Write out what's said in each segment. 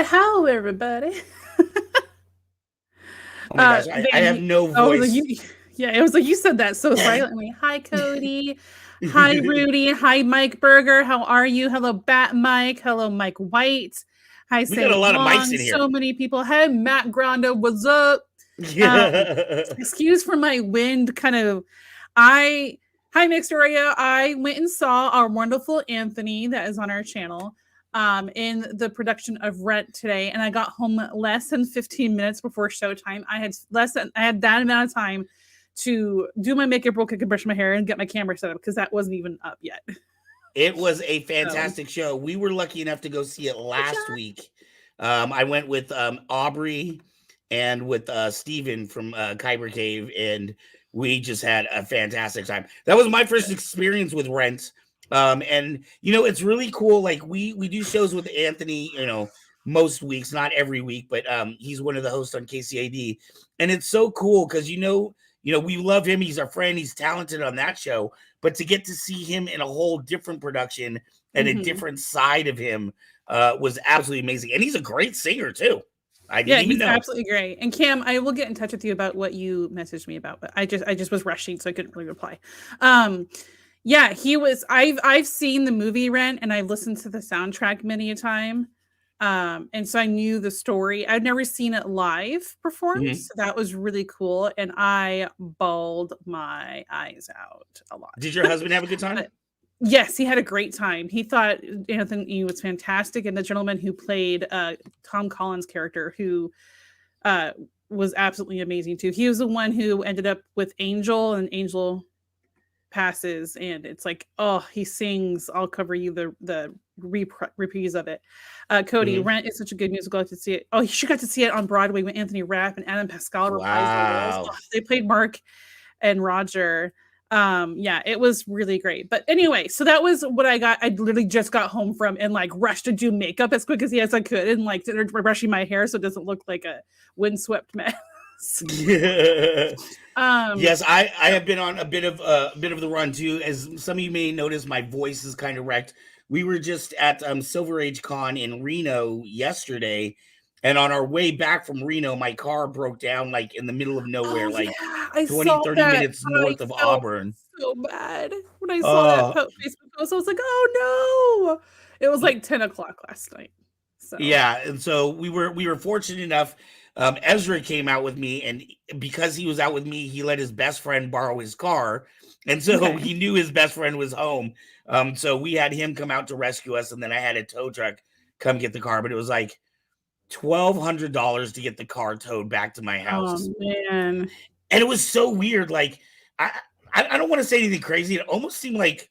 Why, hello, everybody. Oh my gosh, I have no voice. It was like you said that so silently. Hi, Cody. Hi, Rudy. Hi, Mike Berger. How are you? Hello, Bat Mike. Hello, Mike White. Hi, We got a Sam lot of mics Long. in here. So many people. Hey, Matt Granda. What's up? Yeah. Excuse for my wind. Hi, Mixed Aureo. I went and saw our wonderful Anthony that is on our channel in the production of Rent today, and I got home less than 15 minutes before showtime. I had that amount of time to do my makeup real quick and brush my hair and get my camera set up because that wasn't even up yet. It was a fantastic show. We were lucky enough to go see it last week. I went with Aubrey and with Steven from Kyber Cave, and we just had a fantastic time. That was my first experience with Rent. And it's really cool. Like we do shows with Anthony, most weeks, not every week, but he's one of the hosts on KCAD. And it's so cool because we love him. He's our friend. He's talented on that show. But to get to see him in a whole different production and a different side of him was absolutely amazing. And he's a great singer too. I didn't even know. Absolutely great. And Cam, I will get in touch with you about what you messaged me about, but I just was rushing, so I couldn't really reply. Yeah, he was. I've seen the movie Rent, and I've listened to the soundtrack many a time. And so I knew the story. I'd never seen it live performed, so that was really cool. And I bawled my eyes out a lot. Did your husband have a good time? Yes, he had a great time. He thought Anthony was fantastic, and the gentleman who played Tom Collins' character, who was absolutely amazing too. He was the one who ended up with Angel, and Angel passes, and it's like, oh, he sings, I'll cover you the reprise of it. Cody, Rent is such a good musical. I got to see it. Oh, you got to see it on Broadway when Anthony Rapp and Adam Pascal reprised the roles. Oh, they played Mark and Roger. Yeah, it was really great. But anyway, so that was what I got. I literally just got home from and like rushed to do makeup as quick as I could, and like brushing my hair so it doesn't look like a windswept mess. Yes, I have been on a bit of the run too. As some of you may notice, my voice is kind of wrecked. We were just at Silver Age Con in Reno yesterday, and on our way back from Reno, my car broke down like in the middle of nowhere, 30 minutes north of Auburn. So bad when I saw that Facebook post. I was like, oh no! It was like 10 o'clock last night. So yeah, and so we were fortunate enough. Ezra came out with me, and because he was out with me, he let his best friend borrow his car, and so he knew his best friend was home. So we had him come out to rescue us, and then I had a tow truck come get the car, but it was like $1,200 to get the car towed back to my house. Oh man! And it was so weird. Like I don't want to say anything crazy. It almost seemed like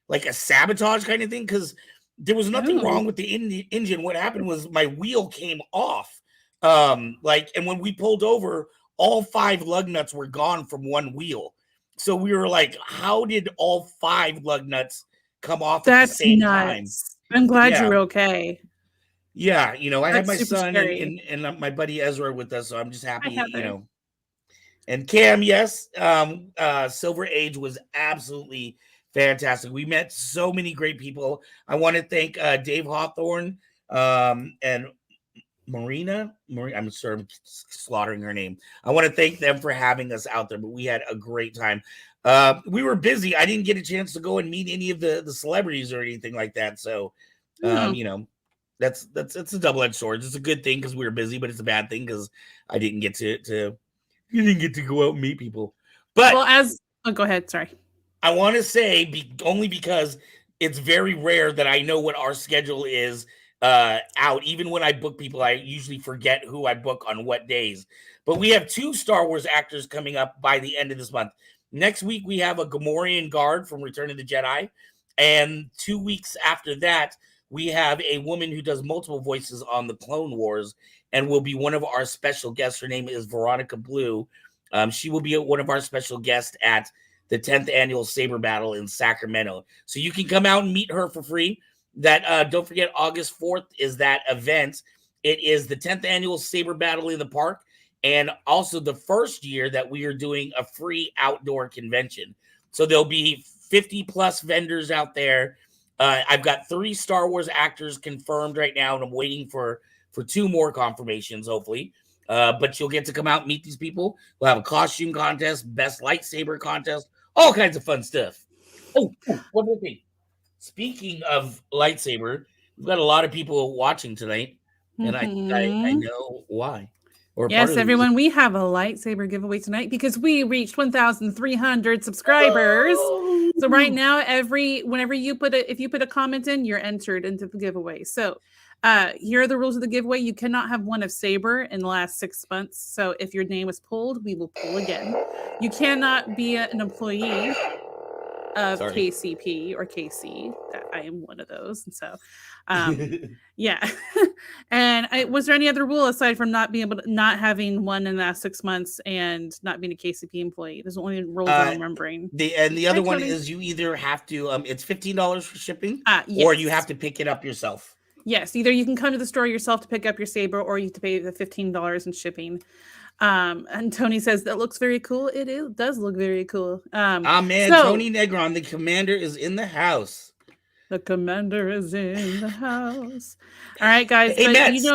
a sabotage kind of thing because there was nothing wrong with the engine. What happened was my wheel came off. And when we pulled over, all 5 lug nuts were gone from one wheel. So we were like, how did all 5 lug nuts come off at the same time? I'm glad you're okay. Yeah, I had my son and my buddy Ezra with us, so I'm just happy, And Cam, yes, Silver Age was absolutely fantastic. We met so many great people. I want to thank Dave Hawthorne and Marina, I'm sorry, I'm slaughtering her name. I want to thank them for having us out there, but we had a great time. We were busy. I didn't get a chance to go and meet any of the celebrities or anything like that. So, that's a double-edged sword. It's a good thing because we were busy, but it's a bad thing because I didn't get to go out and meet people. But go ahead. Sorry. I want to say only because it's very rare that I know what our schedule is out. Even when I book people, I usually forget who I book on what days. But we have 2 Star Wars actors coming up by the end of this month. Next week, we have a Gamorrean guard from Return of the Jedi. And 2 weeks after that, we have a woman who does multiple voices on the Clone Wars and will be one of our special guests. Her name is Veronica Blue. She will be one of our special guests at the 10th annual Saber Battle in Sacramento. So you can come out and meet her for free. That don't forget, August 4th is that event. It is the 10th annual Saber Battle in the park, and also the first year that we are doing a free outdoor convention. So there'll be 50 plus vendors out there. I've got 3 Star Wars actors confirmed right now, and I'm waiting for for 2 more confirmations, hopefully. But you'll get to come out and meet these people. We'll have a costume contest, best lightsaber contest, all kinds of fun stuff. Oh, one more thing. Speaking of lightsaber, we've got a lot of people watching tonight, and I know why. Or yes, everyone, we have a lightsaber giveaway tonight because we reached 1,300 subscribers. Oh! So right now, whenever you if you put a comment in, you're entered into the giveaway. So here are the rules of the giveaway. You cannot have one of Saber in the last 6 months. So if your name is pulled, we will pull again. You cannot be an employee of KCP or KC. I am one of those. And so, yeah. And was there any other rule aside from not having one in the last 6 months and not being a KCP employee? There's only rules I'm remembering. The other one is you either have to, it's $15 for shipping, yes, or you have to pick it up yourself. Yes, either you can come to the store yourself to pick up your Saber, or you have to pay the $15 in shipping. And Tony says that looks very cool. It does look very cool. Man, Tony Negron, the commander, is in the house. The commander is in the house. All right, guys. Hey, Mets,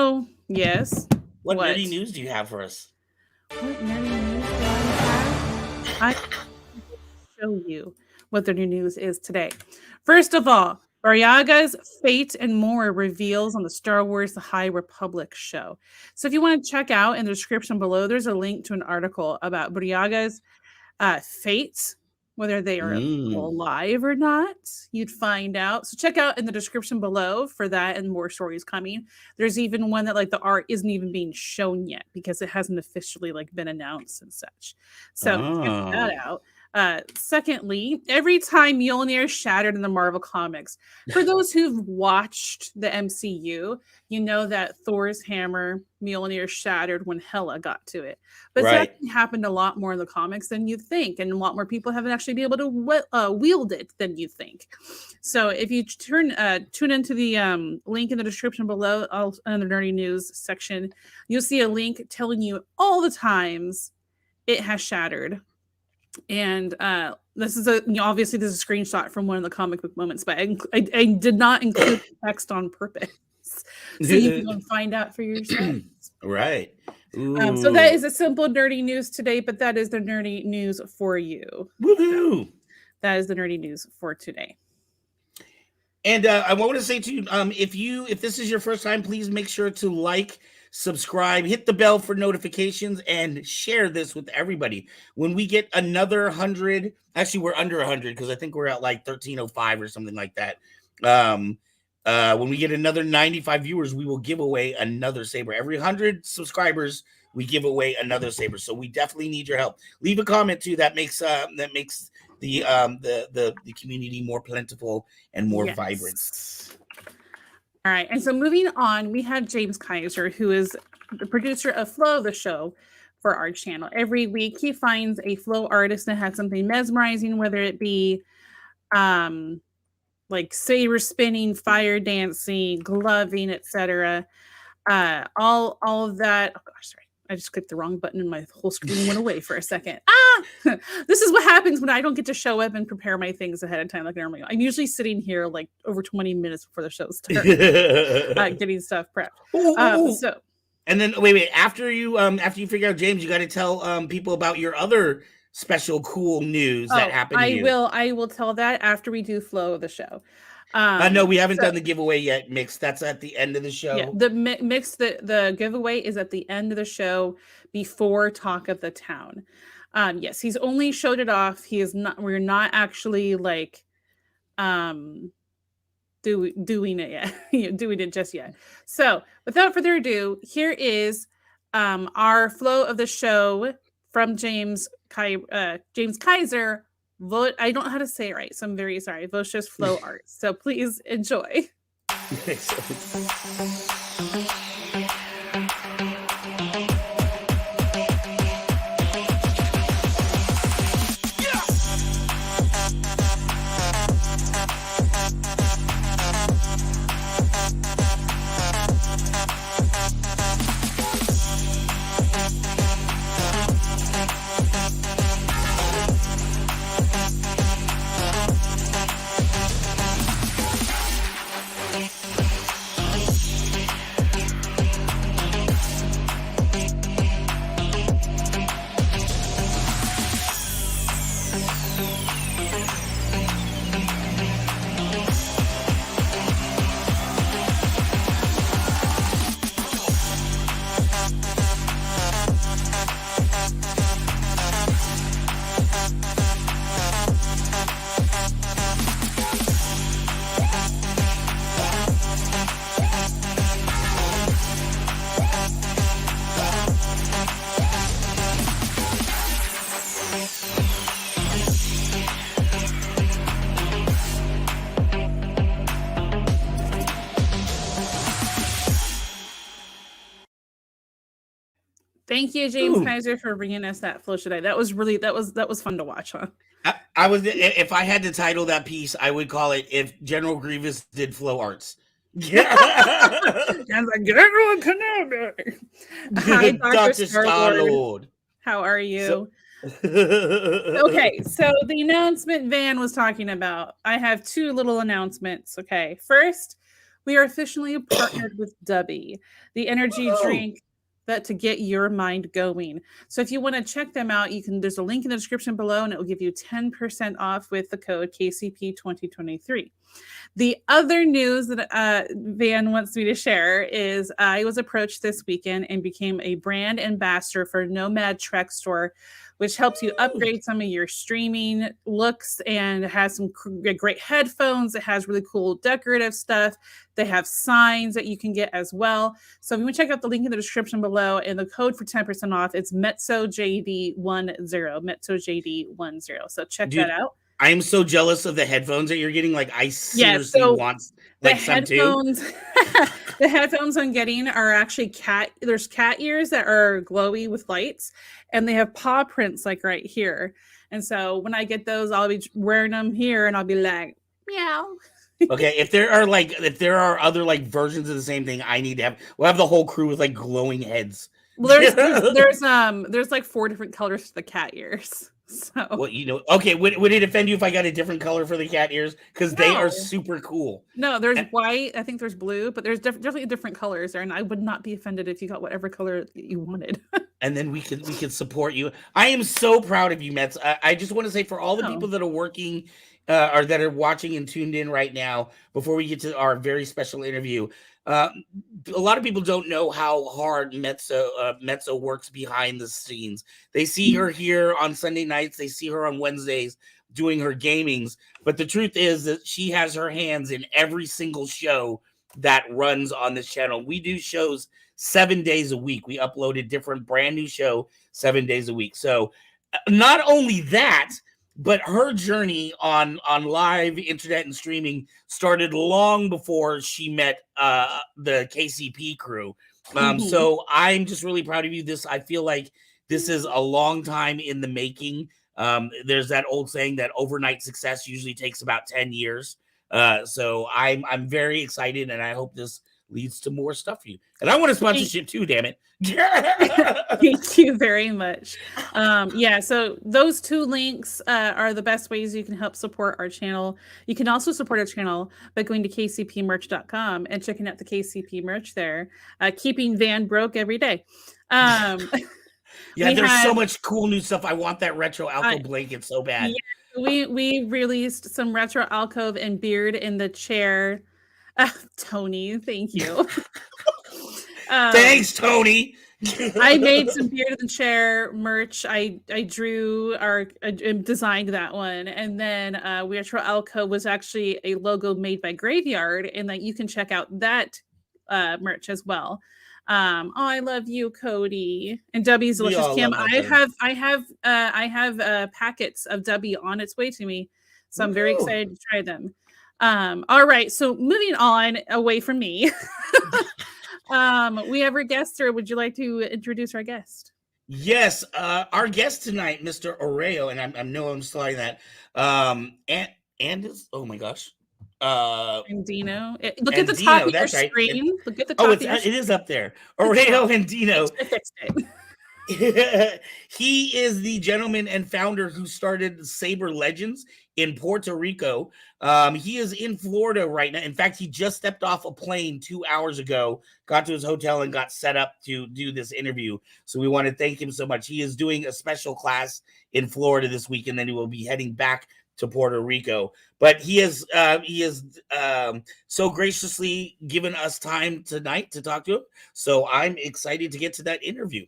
yes. What nerdy news do you have for us? What nerdy news do I have? I will show you what the new news is today. First of all, Bariaga's Fate and More reveals on the Star Wars The High Republic show. So if you want to check out in the description below, there's a link to an article about Bariaga's fate, whether they are alive or not. You'd find out. So check out in the description below for that and more stories coming. There's even one that the art isn't even being shown yet because it hasn't officially been announced and such. So check that out. Secondly, every time Mjolnir shattered in the Marvel comics, for those who've watched the MCU, you know that Thor's hammer, Mjolnir, shattered when Hela got to it. But that happened a lot more in the comics than you think, and a lot more people haven't actually been able to wield it than you think. So if you tune into the link in the description below, in the nerdy news section, you'll see a link telling you all the times it has shattered. And this is obviously this is a screenshot from one of the comic book moments, but I did not include text on purpose, so you can find out for yourself. Right. So that is a simple nerdy news today, but that is the nerdy news for you. Woohoo! So that is the nerdy news for today. And I want to say to you, if this is your first time, please make sure to like, subscribe, hit the bell for notifications, and share this with everybody. When we get another 100, actually we're under 100 because I think we're at 1305 or something like that. When we get another 95 viewers, we will give away another Saber. Every 100 subscribers, we give away another Saber. So we definitely need your help. Leave a comment too. That makes the community more plentiful and more vibrant. All right, and so moving on, we have James Kaiser, who is the producer of Flow, the show for our channel. Every week, he finds a Flow artist that has something mesmerizing, whether it be saber spinning, fire dancing, gloving, etc. All of that. Oh gosh, sorry. I just clicked the wrong button and my whole screen went away for a second. This is what happens when I don't get to show up and prepare my things ahead of time like normally. I'm usually sitting here over 20 minutes before the show starts, getting stuff prepped. And then wait. After you figure out James, you got to tell people about your other special cool news that happened to you. I will tell that after we do Flow of the show. No, we haven't done the giveaway yet, Mix. That's at the end of the show. Yeah, the giveaway is at the end of the show before Talk of the Town. Yes, he's only showed it off. We're not actually doing it yet. Doing it just yet. So without further ado, here is our Flow of the show from James Kaiser. I don't know how to say it right, so I'm very sorry. Vojta's Flow Art. So please enjoy. Thank you, James Ooh. Kaiser, for bringing us that flow today. That was fun to watch, huh? I was, if I had to title that piece, I would call it "If General Grievous Did Flow Arts." Yeah. And like General Kenobi. Hi, Dr. Dr. Star-Lord. Star-Lord. How are you? So Okay, so the announcement Van was talking about, I have two little announcements. Okay, first, we are officially partnered with Dubby, the energy drink that to get your mind going. So if you want to check them out, there's a link in the description below, and it will give you 10% off with the code KCP 2023. The other news that Van wants me to share is I was approached this weekend and became a brand ambassador for Nomad Trek Store, which helps you upgrade some of your streaming looks, and has some great headphones. It has really cool decorative stuff. They have signs that you can get as well. So if you want to check out the link in the description below, and the code for 10% off, it's METSOJD10, METSOJD10. So check that out. I am so jealous of the headphones that you're getting. Like, I seriously want like some too. The headphones I'm getting are actually there's cat ears that are glowy with lights, and they have paw prints like right here. And so when I get those, I'll be wearing them here, and I'll be like, meow. Okay, if there are other like versions of the same thing, I need to have. We'll have the whole crew with like glowing heads. Well, there's like 4 different colors for the cat ears. So well, okay, would it offend you if I got a different color for the cat ears? Because they are super cool. No, there's white, I think there's blue, but there's definitely different colors there, and I would not be offended if you got whatever color you wanted. And then we could support you. I am so proud of you, Mets. I just want to say, for all the people that are working or that are watching and tuned in right now, before we get to our very special interview, a lot of people don't know how hard Metso works behind the scenes. They see her here on Sunday nights. They see her on Wednesdays doing her gamings. But the truth is that she has her hands in every single show that runs on this channel. We do shows 7 days a week. We upload a different brand new show 7 days a week. So not only that, but her journey on live internet and streaming started long before she met the KCP crew. So I'm just really proud of you. I feel like this is a long time in the making. There's that old saying that overnight success usually takes about 10 years. So I'm very excited, and I hope this leads to more stuff for you. And I want a sponsorship too, damn it. Thank you very much. Yeah, so those two links are the best ways you can help support our channel. You can also support our channel by going to kcpmerch.com and checking out the KCP merch there, keeping Van broke every day. Yeah, there's so much cool new stuff. I want that Retro Alcove blanket so bad. Yeah, we released some Retro Alcove and beard in the chair. Tony, thank you. Thanks, Tony. I made some beard in the chair merch. I drew designed that one, and then Retro Alcove was actually a logo made by Graveyard, and that you can check out that merch as well. I love you, Cody, and Dubby's delicious. Kim, I have packets of Dubby on its way to me, so I'm very excited to try them. All right, so moving on away from me. We have our guest, or would you like to introduce our guest? Yes, our guest tonight, Mr. Aureo, and I know I'm sliding that. And oh my gosh. Andino. Look at the top of your screen. Look at the top of your screen. It is up there. Aureo Andino. I fixed it. He is the gentleman and founder who started Saber Legends in Puerto Rico. He is in Florida right now. In fact, he just stepped off a plane 2 hours ago, got to his hotel, and got set up to do this interview. So we want to thank him so much. He is doing a special class in Florida this week, and then he will be heading back to Puerto Rico. But he is so graciously given us time tonight to talk to him. So I'm excited to get to that interview.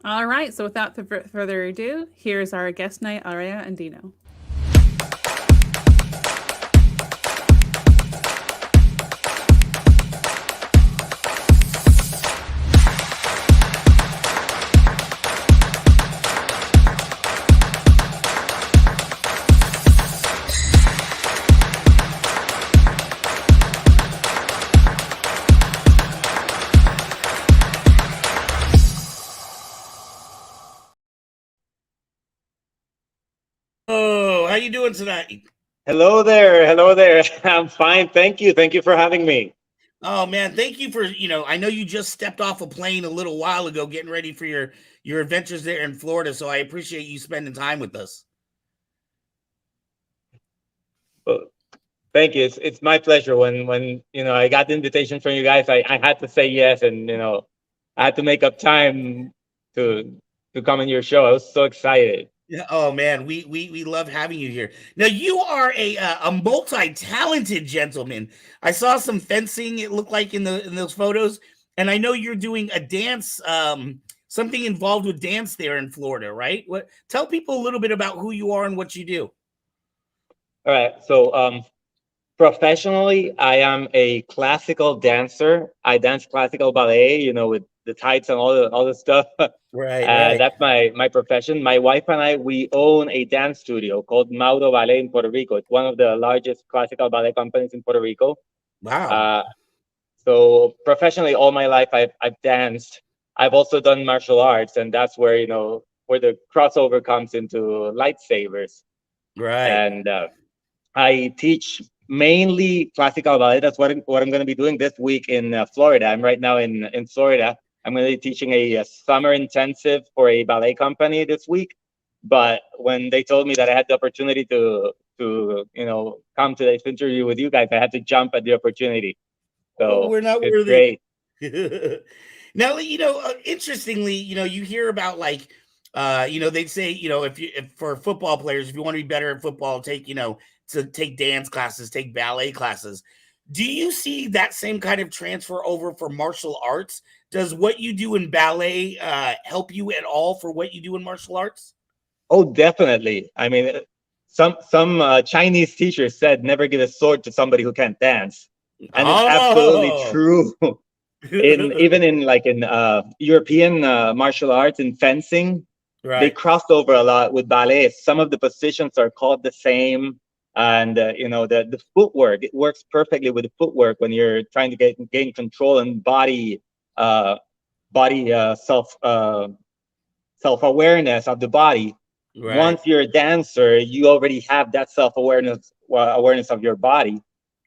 All right. So without further ado, here's our guest night, Aureo Andino. How you doing tonight? Hello there. Hello there. I'm fine. Thank you. Thank you for having me. Oh man, thank you for, I know you just stepped off a plane a little while ago getting ready for your adventures there in Florida, so I appreciate you spending time with us. Well, thank you. It's my pleasure. When I got the invitation from you guys, I had to say yes, and I had to make up time to come on your show. I was so excited. Yeah. Oh man, we love having you here. Now you are a multi-talented gentleman. I saw some fencing. It looked like in those photos, and I know you're doing a dance, something involved with dance there in Florida, right? What? Tell people a little bit about who you are and what you do. All right. So professionally, I am a classical dancer. I dance classical ballet, with the tights and all the stuff. Right, right. That's my profession. My wife and I, we own a dance studio called Mauro Ballet in Puerto Rico. It's one of the largest classical ballet companies in Puerto Rico. Wow. Uh, so professionally, all my life, I've danced. I've also done martial arts, and that's where where the crossover comes into lightsabers. Right. And I teach mainly classical ballet. That's what I'm going to be doing this week in Florida. I'm right now in Florida. I'm going to be teaching a summer intensive for a ballet company this week. But when they told me that I had the opportunity to come to this interview with you guys, I had to jump at the opportunity. Oh, So we're not it's worthy. great. Now, interestingly, you hear about like, they'd say, if for football players, if you want to be better at football, take dance classes, take ballet classes. Do you see that same kind of transfer over for martial arts? Does what you do in ballet help you at all for what you do in martial arts? Oh, definitely. I mean, some Chinese teachers said never give a sword to somebody who can't dance, and it's absolutely Oh, true. In even in like in European martial arts in fencing, they right, crossed over a lot with ballet. Some of the positions are called the same, and the footwork, it works perfectly with the footwork when you're trying to gain control and uh, body self awareness of the body. right, Once you're a dancer, you already have that self awareness of your body.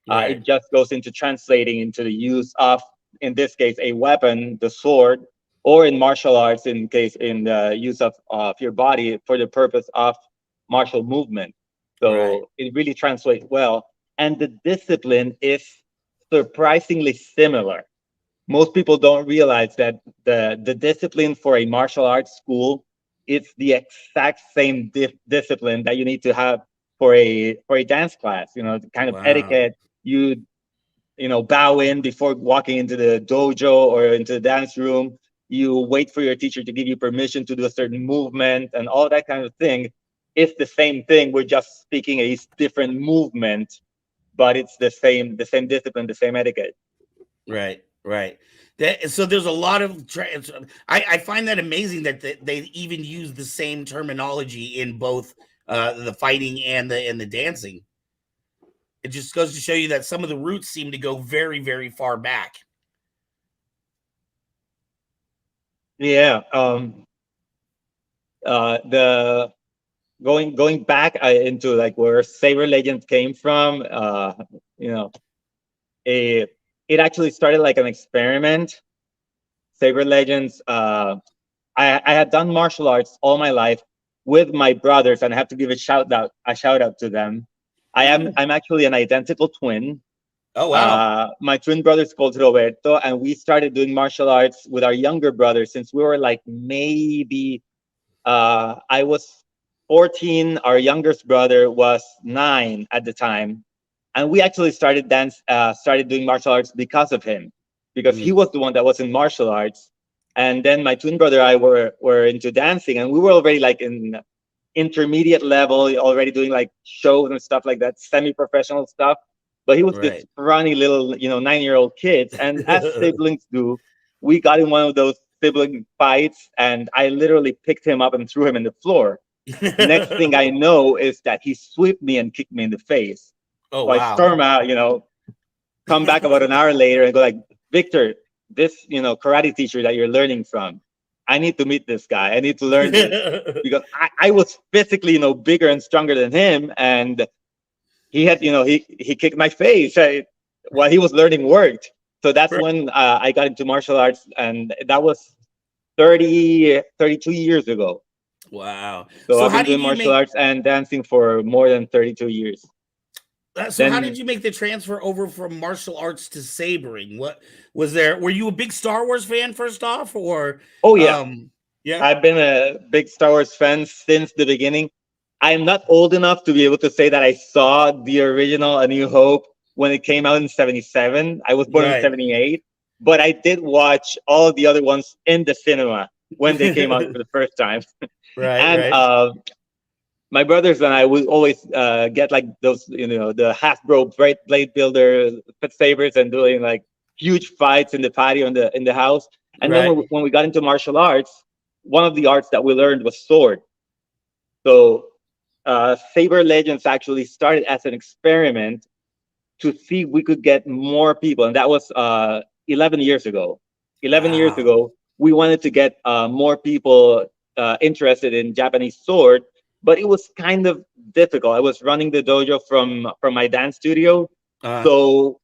right, It just goes into translating into the use of, in this case, a weapon, the sword, or in martial arts, in the use of your body for the purpose of martial movement. right, So it really translates well. And the discipline is surprisingly similar. Most people don't realize that the discipline for a martial arts school, it's the exact same discipline that you need to have for a dance class. The kind of wow, etiquette you bow in before walking into the dojo or into the dance room. You wait for your teacher to give you permission to do a certain movement and all that kind of thing. It's the same thing. We're just speaking a different movement, but it's the same discipline, the same etiquette. right, right. So there's a lot of I find that amazing that they even use the same terminology in both the fighting and the dancing. It just goes to show you that some of the roots seem to go very, very far back. Yeah. The going back into like where Saber Legends came from. You know, a it actually started like an experiment. Saber Legends. I had done martial arts all my life with my brothers, and I have to give a shout out to them. I'm actually an identical twin. Oh wow. My twin brother is called Roberto, and we started doing martial arts with our younger brother since we were like maybe I was 14. Our youngest brother was 9 at the time, and we actually started doing martial arts because of him, because he Mm, was the one that was in martial arts, and then my twin brother and I were into dancing, and we were already like in intermediate level, already doing like shows and stuff like that, semi-professional stuff. But he was this right. scrawny little, 9-year-old kid, and as siblings do, we got in one of those sibling fights, and I literally picked him up and threw him in the floor. Next thing I know is that he swept me and kicked me in the face. Oh So I wow. storm out, come back about an hour later and go like, Victor, this, karate teacher that you're learning from, I need to meet this guy. I need to learn this because I was physically, bigger and stronger than him, and he had, he kicked my face while he was learning worked. So that's when I got into martial arts, and that was 32 years ago. Wow. So So I've how been did doing you martial make arts and dancing for more than 32 years. so how Then, did you make the transfer over from martial arts to sabering? What was there? Were you a big Star Wars fan first off, or oh yeah, yeah? I've been a big Star Wars fan since the beginning. I'm not old enough to be able to say that I saw the original A New Hope when it came out in 77. I was born in Right. 78, but I did watch all of the other ones in the cinema when they came out for the first time. Right, And right. my brothers and I would always get like those, the Hasbro blade builder sabers and doing like huge fights in the patio in the house. And then Right. when we got into martial arts, one of the arts that we learned was sword. So Saber Legends actually started as an experiment to see if we could get more people, and that was 11 years ago. 11 years Wow. ago, we wanted to get more people interested in Japanese sword, but it was kind of difficult. I was running the dojo from my dance studio, Uh, so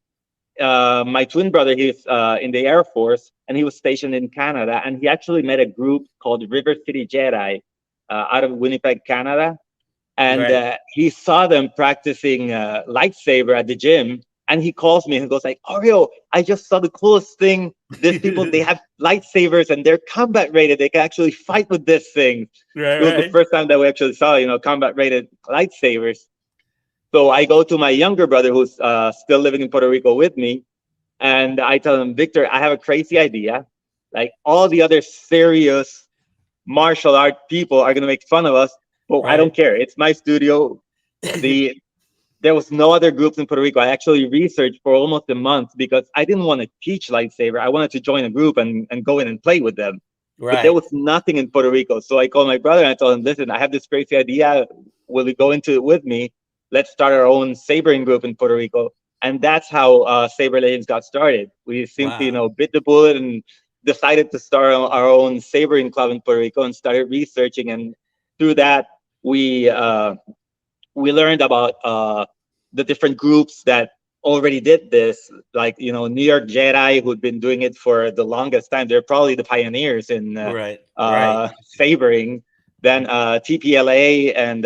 my twin brother, he's in the Air Force, and he was stationed in Canada, and he actually met a group called River City Jedi out of Winnipeg, Canada, and right. he saw them practicing lightsaber at the gym, and he calls me and goes like, Aureo, I just saw the coolest thing. These people, they have lightsabers and they're combat rated. They can actually fight with this thing. Right, It was the right. first time that we actually saw, combat rated lightsabers. So I go to my younger brother who's still living in Puerto Rico with me, and I tell him, Victor, I have a crazy idea. Like all the other serious martial art people are gonna make fun of us, but I don't Right. care. It's my studio. The There was no other groups in Puerto Rico. I actually researched for almost a month because I didn't want to teach lightsaber. I wanted to join a group and go in and play with them. But there Right. was nothing in Puerto Rico. So I called my brother and I told him, listen, I have this crazy idea. Will you go into it with me? Let's start our own sabering group in Puerto Rico. And that's how Saber Legends got started. We simply, Wow. bit the bullet and decided to start our own sabering club in Puerto Rico and started researching. And through that, we learned about the different groups that already did this, like New York Jedi, who'd been doing it for the longest time. They're probably the pioneers in Right. Right. sabering. Then TPLA and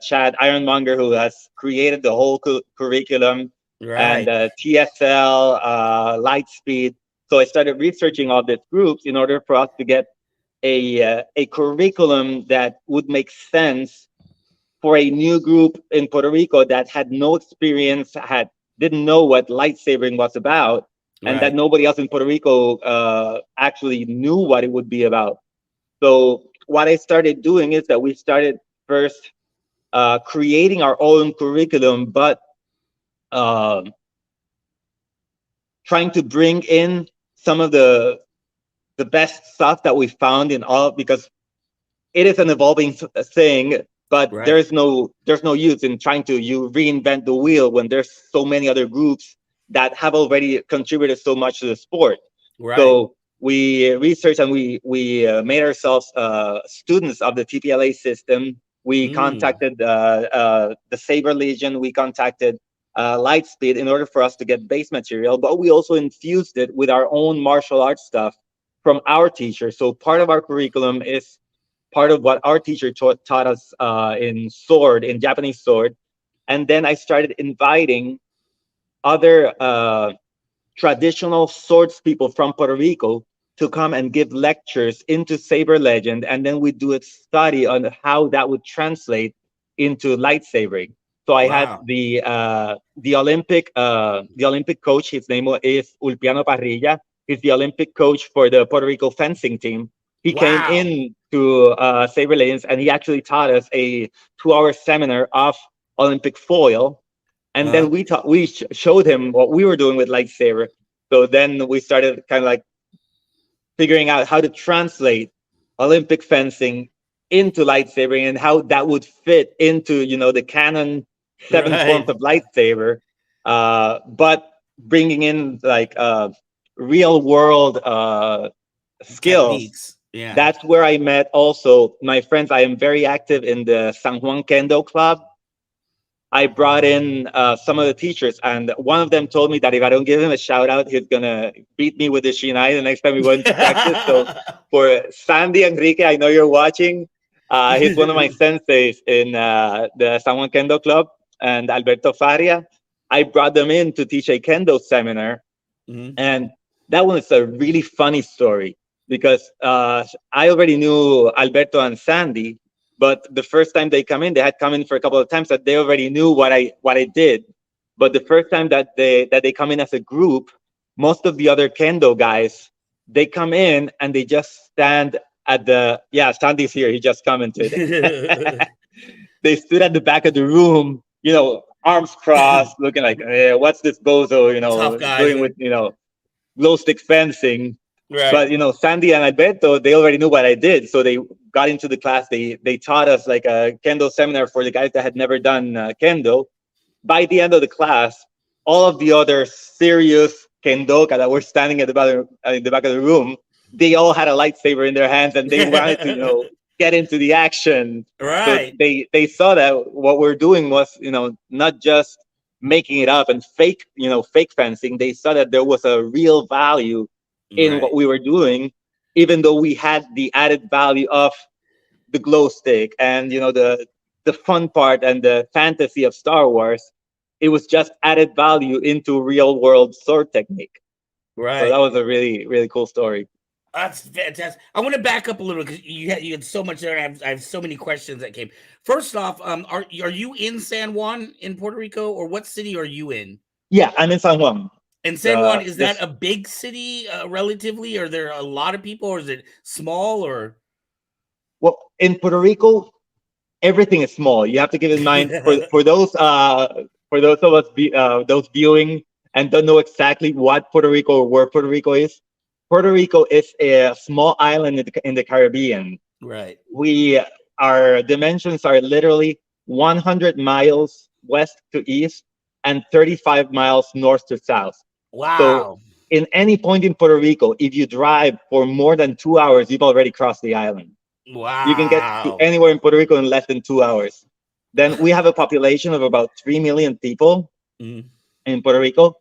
Chad Ironmonger, who has created the whole curriculum, and Right. TSL, Lightspeed. So I started researching all these groups in order for us to get a curriculum that would make sense for a new group in Puerto Rico that had no experience, didn't know what lightsabering was about, and that Right. nobody else in Puerto Rico actually knew what it would be about. So what I started doing is that we started first creating our own curriculum, but uh, trying to bring in some of the best stuff that we found in all, because it is an evolving thing, but Right. there's no use in trying to you reinvent the wheel when there's so many other groups that have already contributed so much to the sport. Right. So we researched and we made ourselves students of the TPLA system. We Mm. contacted the Saber Legion. We contacted Lightspeed in order for us to get base material, but we also infused it with our own martial arts stuff from our teacher. So part of our curriculum is part of what our teacher taught us in Japanese sword. And then I started inviting other traditional swords people from Puerto Rico to come and give lectures into Saber Legend, and then we do a study on how that would translate into lightsabering. So I had Wow. the Olympic coach. His name is Ulpiano Parrilla. He's the Olympic coach for the Puerto Rico fencing team. He came Wow. in to Saber Legends, and he actually taught us a 2-hour seminar of Olympic foil, and Uh, then we showed him what we were doing with lightsaber. So then we started kind of like figuring out how to translate Olympic fencing into lightsabering and how that would fit into the canon 7 forms right. of lightsaber, but bringing in like real world skills Techniques. Yeah. That's where I met also my friends. I am very active in the San Juan Kendo Club. I brought in some of the teachers, and one of them told me that if I don't give him a shout out, he's gonna beat me with the shinai the next time we go into practice. So for Sandy Enrique, I know you're watching. He's one of my senseis in the San Juan Kendo Club, and Alberto Faria. I brought them in to teach a kendo seminar, and that one is a really funny story because I already knew Alberto and Sandy, but the first time they come in, they had come in for a couple of times that they already knew what I did. But the first time that they come in as a group, most of the other kendo guys, they come in and they just stand at the Sandy's here. He just commented. They stood at the back of the room, arms crossed, looking like, what's this bozo, Tough guys. doing with, glow stick fencing. Right. But Sandy and Alberto, they already knew what I did, so they got into the class. They taught us like a kendo seminar for the guys that had never done kendo. By the end of the class, all of the other serious kendoka that were standing at the back of the room, they all had a lightsaber in their hands and they wanted to get into the action. Right. So they saw that what we're doing was not just making it up and fake fencing. They saw that there was a real value in what we were doing, even though we had the added value of the glow stick and the fun part and the fantasy of Star Wars. It was just added value into real world sword technique. Right. So that was a really, really cool story. That's fantastic. I want to back up a little because you had so much there, and I have so many questions that came. First off, are you in San Juan in Puerto Rico, or what city are you in? Yeah, I'm in San Juan. And San Juan, is that a big city relatively? Are there a lot of people, or is it small? Or well, in Puerto Rico, everything is small. You have to keep in mind for those of us those viewing and don't know exactly what Puerto Rico or where Puerto Rico is. Puerto Rico is a small island in the Caribbean. Right. Our dimensions are literally 100 miles west to east and 35 miles north to south. Wow. So in any point in Puerto Rico, if you drive for more than 2 hours, you've already crossed the island. Wow. You can get to anywhere in Puerto Rico in less than 2 hours. Then we have a population of about 3 million people in Puerto Rico,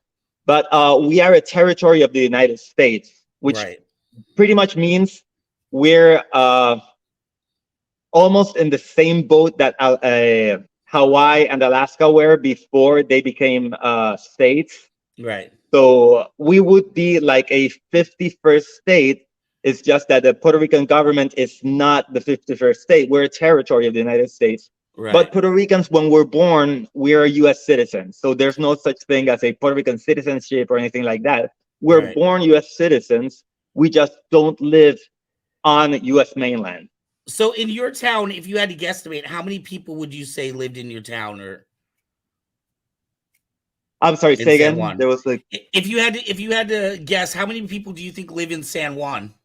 but we are a territory of the United States, which pretty much means we're almost in the same boat that Hawaii and Alaska were before they became states. Right. So we would be like a 51st state. It's just that the Puerto Rican government is not the 51st state. We're a territory of the United States. Right. But Puerto Ricans, when we're born, we're U.S. citizens. So there's no such thing as a Puerto Rican citizenship or anything like that. We're born U.S. citizens. We just don't live on U.S. mainland. So in your town, if you had to guesstimate, how many people would you say lived in your town? Or I'm sorry, say again. There was like if you had to guess, how many people do you think live in San Juan?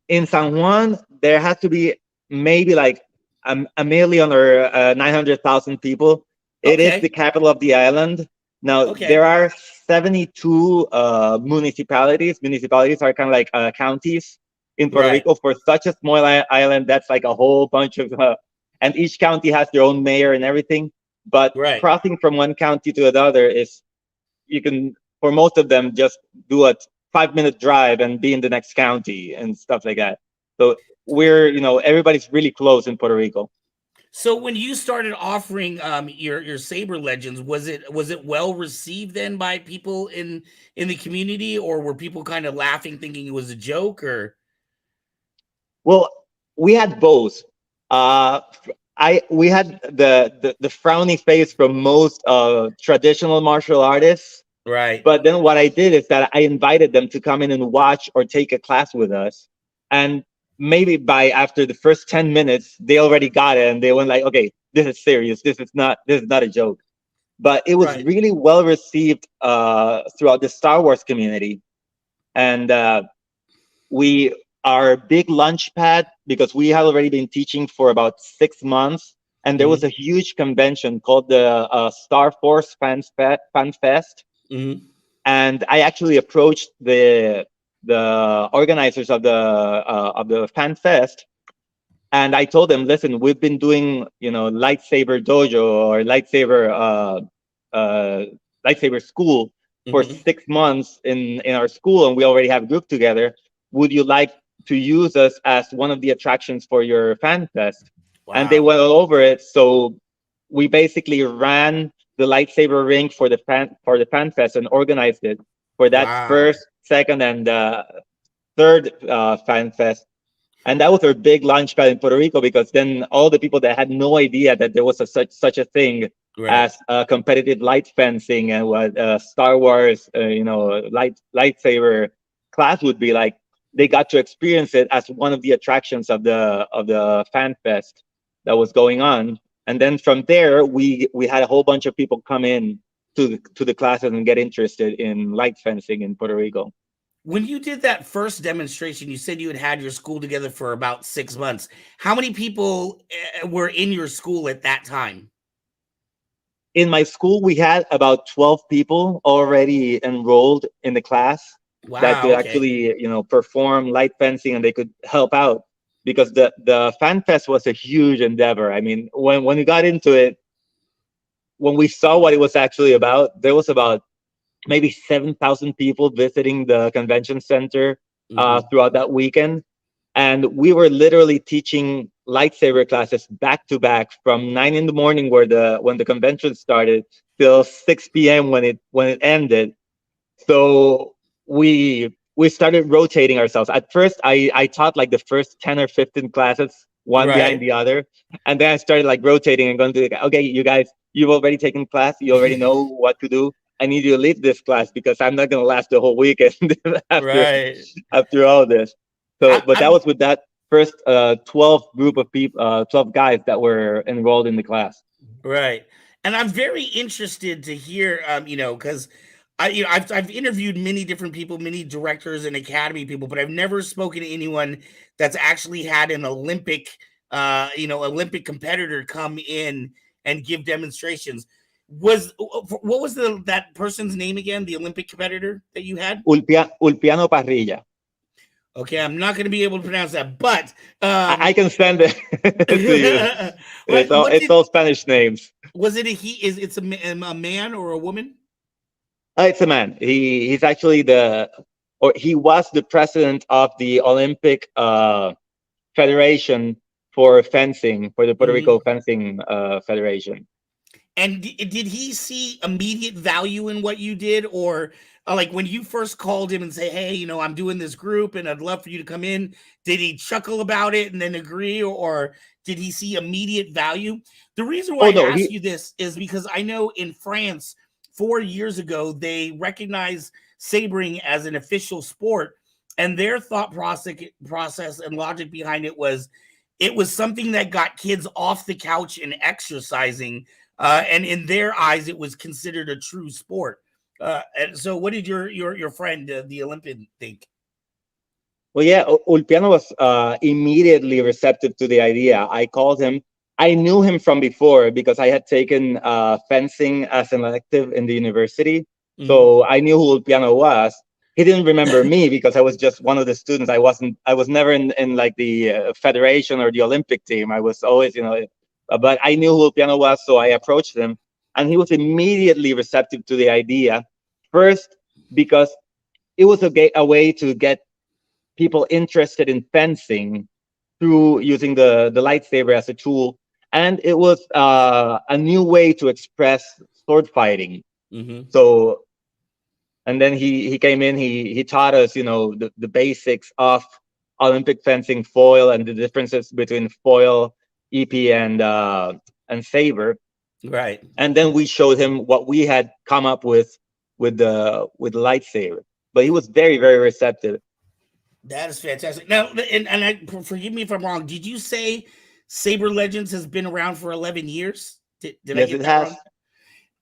In San Juan, there has to be maybe like a million or 900,000 people. It is the capital of the island. Now, there are 72 municipalities. Municipalities are kind of like counties in Puerto Rico. For such a small island, that's like a whole bunch of, and each county has their own mayor and everything. But crossing from one county to another is, you can, for most of them, just do a 5-minute drive and be in the next county and stuff like that. So we're, everybody's really close in Puerto Rico. So when you started offering your Saber Legends, was it well received then by people in the community, or were people kind of laughing, thinking it was a joke? Or well, we had both. We had the frowny face from most traditional martial artists. Right. But then what I did is that I invited them to come in and watch or take a class with us. And maybe after the first 10 minutes, they already got it and they went like, okay, this is serious. This is not a joke. But it was really well received throughout the Star Wars community. And we are a big launch pad because we had already been teaching for about 6 months. And there was a huge convention called the Star Force Fan Fest. And I actually approached the the organizers of the fan fest, and I told them, listen, we've been doing, lightsaber dojo or lightsaber school for Mhm. 6 months in our school, and we already have a group together. Would you like to use us as one of the attractions for your fan fest? And they Wow. went all over it. So we basically ran the lightsaber ring for the fan fest and organized it for that Wow. first, second, and third fan fest. And that was our big launchpad in Puerto Rico, because then all the people that had no idea that there was such a thing Right. as competitive light fencing and what Star Wars, lightsaber class would be like, they got to experience it as one of the attractions of the fan fest that was going on. And then from there, we had a whole bunch of people come in to the classes and get interested in light fencing in Puerto Rico. When you did that first demonstration, you said you had your school together for about 6 months. How many people were in your school at that time? In my school, we had about 12 people already enrolled in the class that Wow. could Okay. actually, perform light fencing, and they could help out, because the fan fest was a huge endeavor. I mean, when we got into it, when we saw what it was actually about, there was about maybe 7,000 people visiting the convention center Mhm. throughout that weekend. And we were literally teaching lightsaber classes back to back from 9 in the morning, when the convention started, till 6 p.m. when it ended. So we started rotating ourselves. At first, I taught like the first 10 or 15 classes, one behind Right. the other, and then I started like rotating and going to, okay, you guys, you've already taken class, you already know what to do. I need you to lead this class, because I'm not going to last the whole weekend after Right. after all this. So, but that I'm was with that first 12 group of people, 12 guys that were enrolled in the class. right. And I'm very interested to hear, because I've interviewed many different people, many directors and academy people, but I've never spoken to anyone that's actually had an Olympic competitor come in and give demonstrations. What was that person's name again? The Olympic competitor that you had? Ulpiano Parrilla. Okay, I'm not going to be able to pronounce that, but I can send it to you. what It's did all Spanish names. was it? It's a man or a woman? It's a man. He's actually he was the president of the Olympic Federation for fencing, for the Puerto Mhm. Rico Fencing Federation. And did he see immediate value in what you did, or like when you first called him and say, "Hey, I'm doing this group and I'd love for you to come in"? Did he chuckle about it and then agree, or did he see immediate value? The reason why Oh I no, ask you this is because I know in France 4 years ago they recognized sabering as an official sport, and their thought process and logic behind it was something that got kids off the couch and exercising, and in their eyes, it was considered a true sport. And so, what did your friend, the Olympian, think? well, yeah, Ulpiano was immediately receptive to the idea. I called him. I knew him from before, because I had taken fencing as an elective in the university. Mhm. So I knew who Ulpiano was. He didn't remember me, because I was just one of the students. I was never in like the federation or the Olympic team. I was always, but I knew who Ulpiano was. So I approached him, and he was immediately receptive to the idea. First, because it was a way to get people interested in fencing through using the lightsaber as a tool, and it was a new way to express sword fighting. Mhm. So, and then he came in, he taught us, the basics of Olympic fencing foil, and the differences between foil, EP, and saber. Right. And then we showed him what we had come up with the lightsaber. But he was very, very receptive. That is fantastic. Now, forgive me if I'm wrong. Did you say Saber Legends has been around for 11 years? Did I Yes, get it that has. wrong?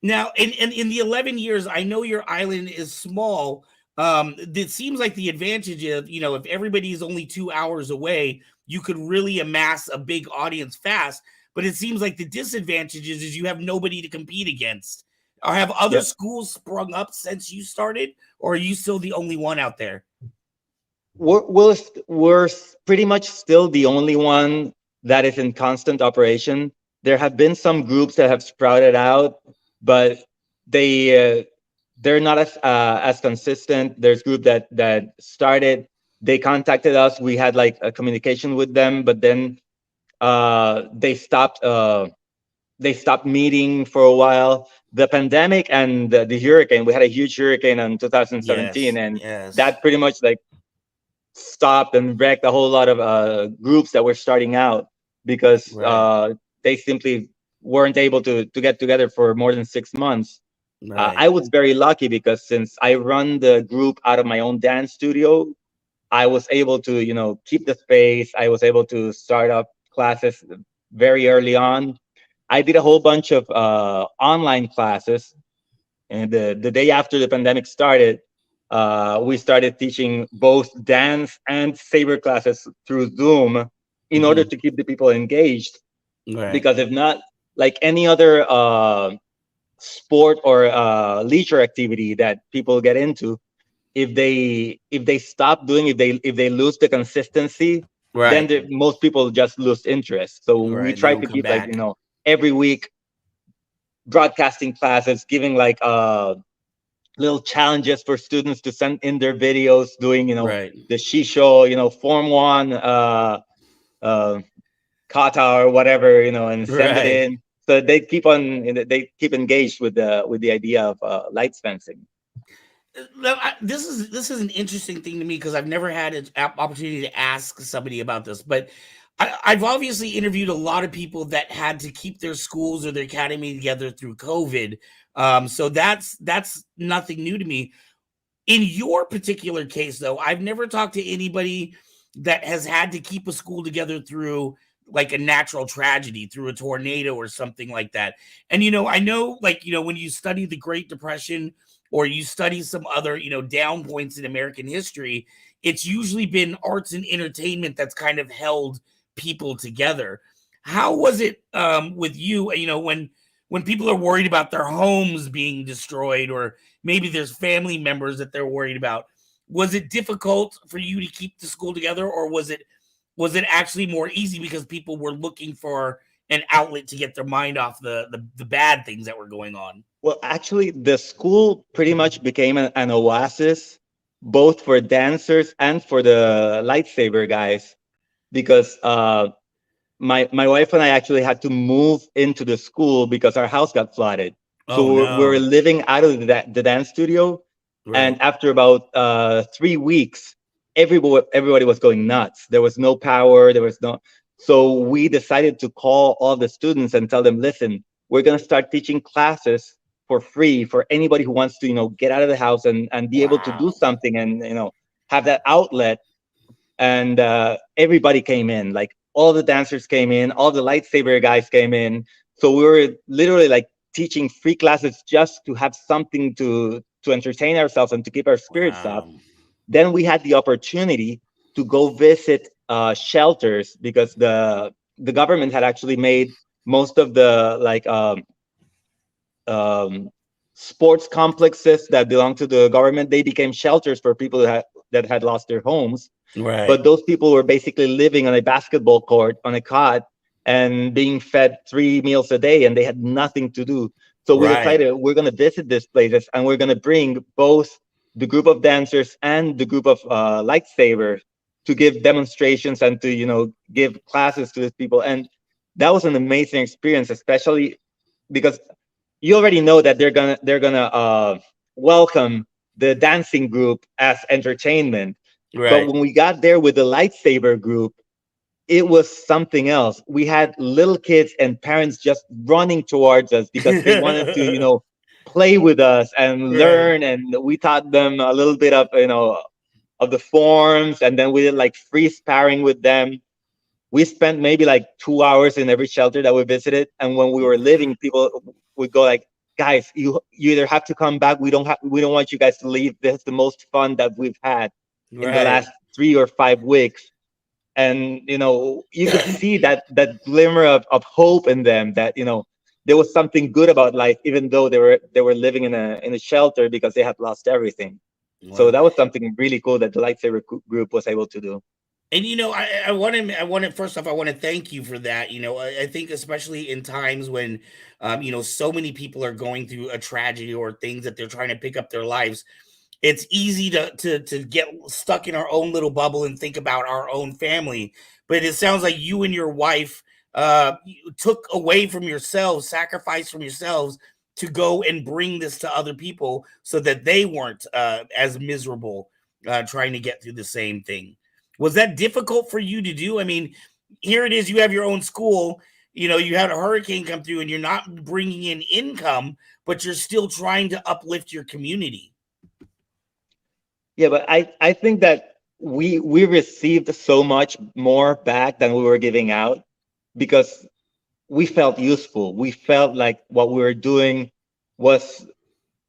Now, in the 11 years, I know your island is small. It seems like the advantage of, if everybody is only 2 hours away, you could really amass a big audience fast. But it seems like the disadvantage is you have nobody to compete against. Or have other Yeah. schools sprung up since you started, or are you still the only one out there? we're pretty much still the only one that is in constant operation. There have been some groups that have sprouted out, but they they're not as consistent. There's group that started. They contacted us. We had like a communication with them, but then they stopped. They stopped meeting for a while. The pandemic and the hurricane. We had a huge hurricane in 2017, Yes, and yes, that pretty much like stopped and wrecked a whole lot of groups that were starting out because right, they simply weren't able to get together for more than 6 months. right, I was very lucky because since I run the group out of my own dance studio, I was able to, keep the space. I was able to start up classes very early on. I did a whole bunch of online classes, and the day after the pandemic started, we started teaching both dance and saber classes through Zoom in order hmm, to keep the people engaged. right, Because if not, like any other sport or leisure activity that people get into, if they stop doing, if they lose the consistency, then right, most people just lose interest. So we right. They try don't to come keep like back. every week broadcasting classes, giving like little challenges for students to send in their videos doing Right. the shisho, form one uh kata or whatever, and send it Right. in, so they keep engaged with the idea of light fencing. This is an interesting thing to me because I've never had an opportunity to ask somebody about this, but I've obviously interviewed a lot of people that had to keep their schools or their academy together through COVID. So that's nothing new to me. In your particular case, though, I've never talked to anybody that has had to keep a school together through like a natural tragedy, through a tornado or something like that. And I know, like, when you study the Great Depression or you study some other, down points in American history, it's usually been arts and entertainment that's kind of held people together. How was it with you? When people are worried about their homes being destroyed, or maybe there's family members that they're worried about. Was it difficult for you to keep the school together, or was it actually more easy because people were looking for an outlet to get their mind off the bad things that were going on? Well, actually, the school pretty much became an oasis, both for dancers and for the lightsaber guys, because my wife and I actually had to move into the school because our house got flooded. Oh So we're no. living out of the dance studio, Right. and after about 3 weeks, everybody was going nuts. There was no power. There was no. So we decided to call all the students and tell them, listen, we're gonna start teaching classes for free for anybody who wants to, get out of the house and be able to do Wow. something and have that outlet. And everybody came in, like all the dancers came in, all the lightsaber guys came in. So we were literally like teaching free classes just to have something to entertain ourselves and to keep our spirits up. Wow. Then we had the opportunity to go visit shelters because the government had actually made most of the like um, sports complexes that belong to the government. They became shelters for people that had lost their homes, Right. but those people were basically living on a basketball court on a cot and being fed 3 meals a day, and they had nothing to do. So we Right. decided we're going to visit these places, and we're going to bring both the group of dancers and the group of lightsabers to give demonstrations and to give classes to these people. And that was an amazing experience, especially because you already know that they're gonna welcome the dancing group as entertainment. But Right. when we got there with the lightsaber group, it was something else. We had little kids and parents just running towards us because they wanted to, play with us and Right. learn. And we taught them a little bit of the forms, and then we did like free sparring with them. We spent maybe like 2 hours in every shelter that we visited, and when we were leaving, people would go like, guys, you either have to come back, we don't want you guys to leave. This is the most fun that we've had in the Right. last 3 or 5 weeks. And you could see that glimmer of hope in them, that there was something good about life, even though they were living in a shelter because they had lost everything. So Wow. that was something really cool that the lightsaber group was able to do. And I want to first off, I want to thank you for that. I think especially in times when, so many people are going through a tragedy or things that they're trying to pick up their lives. It's easy to get stuck in our own little bubble and think about our own family. But it sounds like you and your wife you took away from yourselves, sacrificed from yourselves to go and bring this to other people so that they weren't as miserable trying to get through the same thing. Was that difficult for you to do? I mean, here it is, you have your own school, you had a hurricane come through and you're not bringing in income, but you're still trying to uplift your community. Yeah, but I think that we received so much more back than we were giving out because we felt useful. We felt like what we were doing was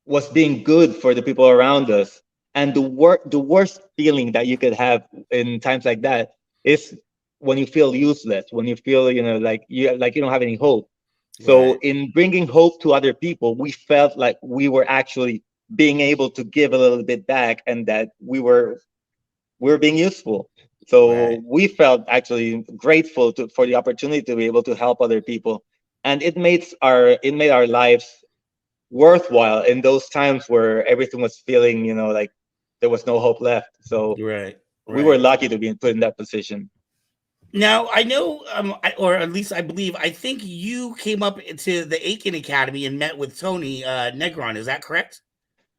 was being good for the people around us. And the worst feeling that you could have in times like that is when you feel useless, when you feel, like you don't have any hope. So Right. in bringing hope to other people, we felt like we were actually being able to give a little bit back, and that we were being useful. Right. So we felt actually grateful for the opportunity to be able to help other people, and it made our lives worthwhile in those times where everything was feeling, like there was no hope left. So Right. we were Right. lucky to be put in that position. Now I know, or at least I believe, I think you came up to the Aiken Academy and met with Tony Negron. Is that correct?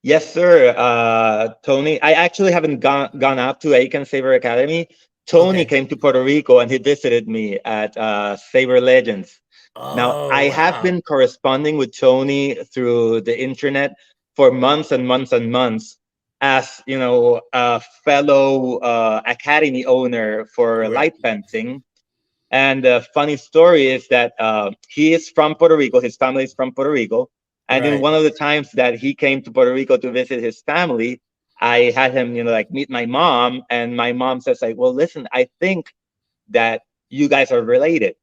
Yes, sir. Tony, I actually haven't gone up to Aiken Saber Academy. Tony Okay. came to Puerto Rico and he visited me at Saber Legends. Now, Oh I have wow. been corresponding with Tony through the internet for months and months and months, as a fellow academy owner for Right. light fencing. And the funny story is that he is from Puerto Rico. His family is from Puerto Rico. And in Right. one of the times that he came to Puerto Rico to visit his family, I had him, like meet my mom. And my mom says, like, well, listen, I think that you guys are related.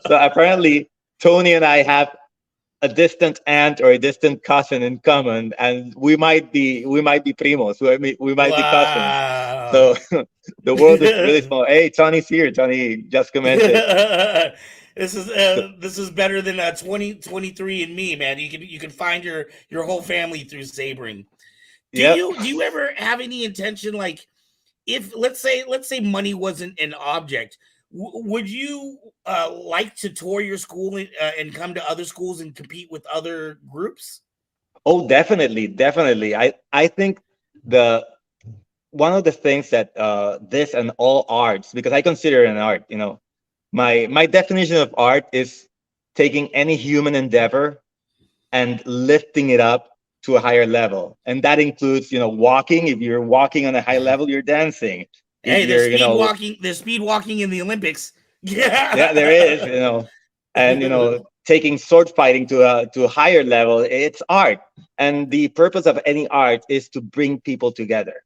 So apparently, Tony and I have a distant aunt or a distant cousin in common, and we might be primos. We might be cousins. Wow. So the world is really small. Hey, Tony's here. Tony just commented. This is better than 2023 and me, man. You can find your whole family through sabering. Do Yep. you ever have any intention, like, if let's say money wasn't an object, would you like to tour your school and come to other schools and compete with other groups? Oh, definitely, definitely. I think the one of the things that this and all arts, because I consider it an art. My definition of art is taking any human endeavor and lifting it up to a higher level. And that includes, walking. If you're walking on a high level, you're dancing. If Hey, there's you're, speed walking. There's speed walking in the Olympics. yeah, there is, Yeah. and taking sword fighting to a higher level, it's art. And the purpose of any art is to bring people together,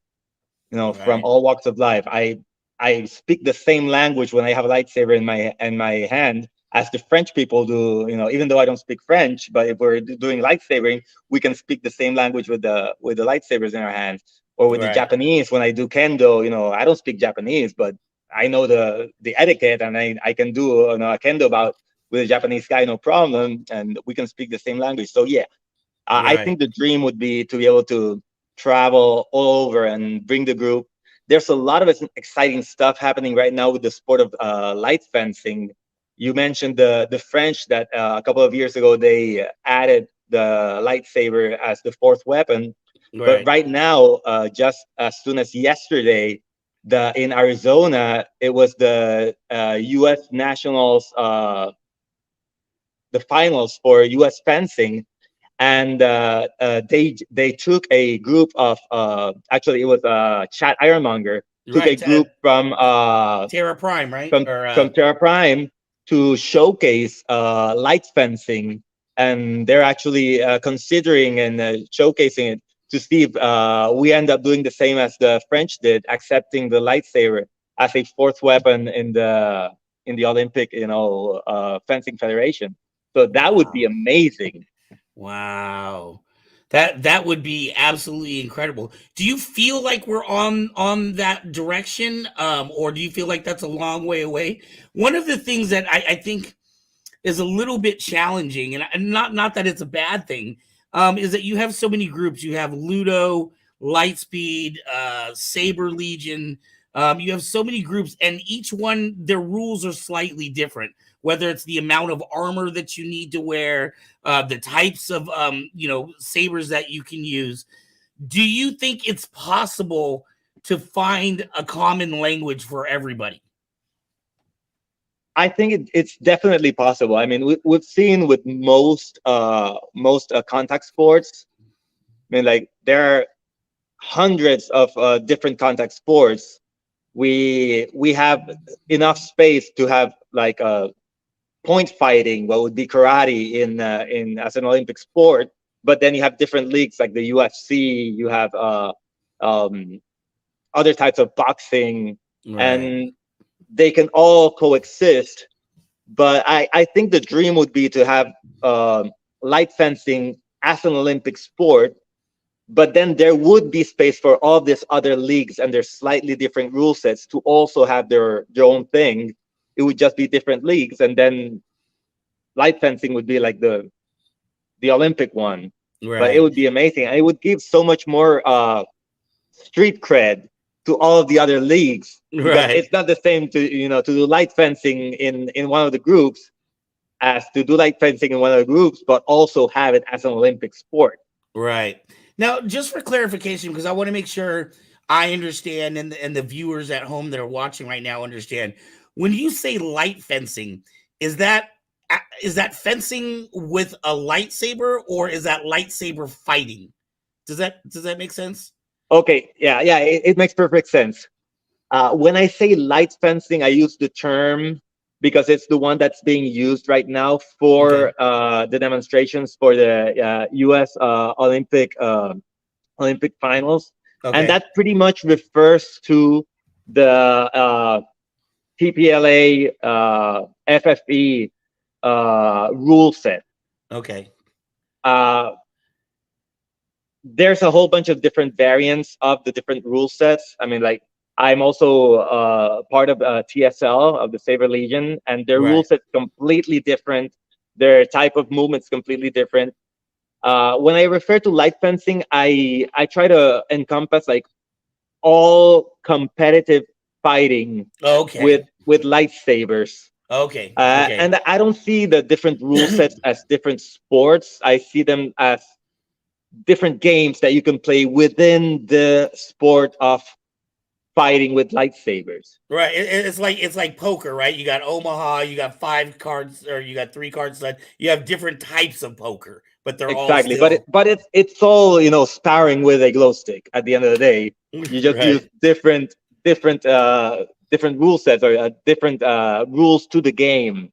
from Right. all walks of life. I speak the same language when I have a lightsaber in my hand as the French people do. Even though I don't speak French, but if we're doing lightsabering, we can speak the same language with the lightsabers in our hands. Or with the Right. Japanese, when I do kendo, I don't speak Japanese, but I know the etiquette, and I can do a kendo bout with a Japanese guy, no problem, and we can speak the same language. So yeah, I Right. think the dream would be to be able to travel all over and bring the group. There's a lot of exciting stuff happening right now with the sport of light fencing. You mentioned the French that a couple of years ago they added the lightsaber as the fourth weapon, but Right. right now, just as soon as yesterday, the in Arizona, it was the U.S. Nationals, the finals for U.S. fencing, and they took a group of actually it was Chad Ironmonger took a Right. group Terra Prime, right? from Or from Terra Prime to showcase light fencing, and they're actually considering and showcasing it to see if we end up doing the same as the French did, accepting the lightsaber as a fourth weapon in the Olympic fencing federation. So that would be wow. amazing. Wow. That would be absolutely incredible. Do you feel like we're on that direction, or do you feel like that's a long way away? One of the things that I think is a little bit challenging, and not that it's a bad thing, is that you have so many groups. You have Ludo, Lightspeed, Saber Legion. You have so many groups, and each one, their rules are slightly different. Whether it's the amount of armor that you need to wear, the types of sabers that you can use. Do you think it's possible to find a common language for everybody? I think it's definitely possible. I mean, we've seen with most contact sports. I mean, like there are hundreds of different contact sports. We have enough space to have like point fighting, what would be karate in as an Olympic sport. But then you have different leagues like the UFC. You have other types of boxing, Right. and they can all coexist. But I think the dream would be to have light fencing as an Olympic sport, but then there would be space for all these other leagues and their slightly different rule sets to also have their own thing. It would just be different leagues, and then light fencing would be like the Olympic one. Right. But it would be amazing, and it would give so much more street cred to all of the other leagues. Because Right. it's not the same to to do light fencing in one of the groups as to do light fencing in one of the groups, but also have it as an Olympic sport. Right. Now, just for clarification, because I want to make sure I understand and the viewers at home that are watching right now understand. When you say light fencing, is that fencing with a lightsaber, or is that lightsaber fighting? Does that make sense? Okay, yeah, it makes perfect sense. When I say light fencing, I use the term because it's the one that's being used right now for the demonstrations for the U.S. Olympic finals, and that pretty much refers to the TPLA FFE rule set. Okay. There's a whole bunch of different variants of the different rule sets. I mean, like I'm also part of TSL of the Saber Legion, and their rule set's completely different. Their type of movement's completely different. When I refer to light fencing, I try to encompass like all competitive fighting with lightsabers. Okay. And I don't see the different rule sets as different sports. I see them as different games that you can play within the sport of fighting with lightsabers. Right. It's like poker, right? You got Omaha, you got 5 cards, or you got 3 cards. You have different types of poker, but they're exactly. all still... But it's all sparring with a glow stick. At the end of the day, you just use different rule sets or different rules to the game.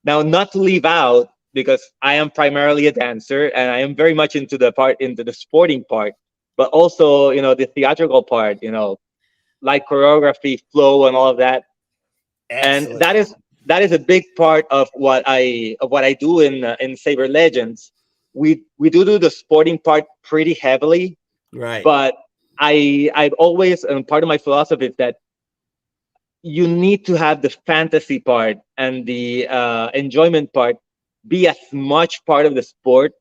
Now, not to leave out, because I am primarily a dancer and I am very much into the sporting part, but also the theatrical part, like choreography, flow, and all of that. Excellent. And that is a big part of what I do in Saber Legends. We do the sporting part pretty heavily, right? But I've always, and part of my philosophy is that you need to have the fantasy part and the enjoyment part be as much part of the sport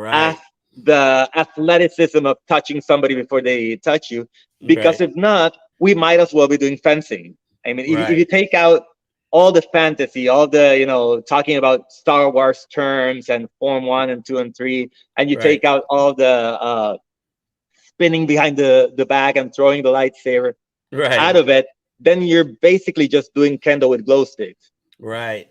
as the athleticism of touching somebody before they touch you. Because if not, we might as well be doing fencing. I mean, if you take out all the fantasy, all the, talking about Star Wars terms and Form 1 and 2 and 3, and you take out all the spinning behind the back and throwing the lightsaber out of it, then you're basically just doing kendo with glow sticks. Right.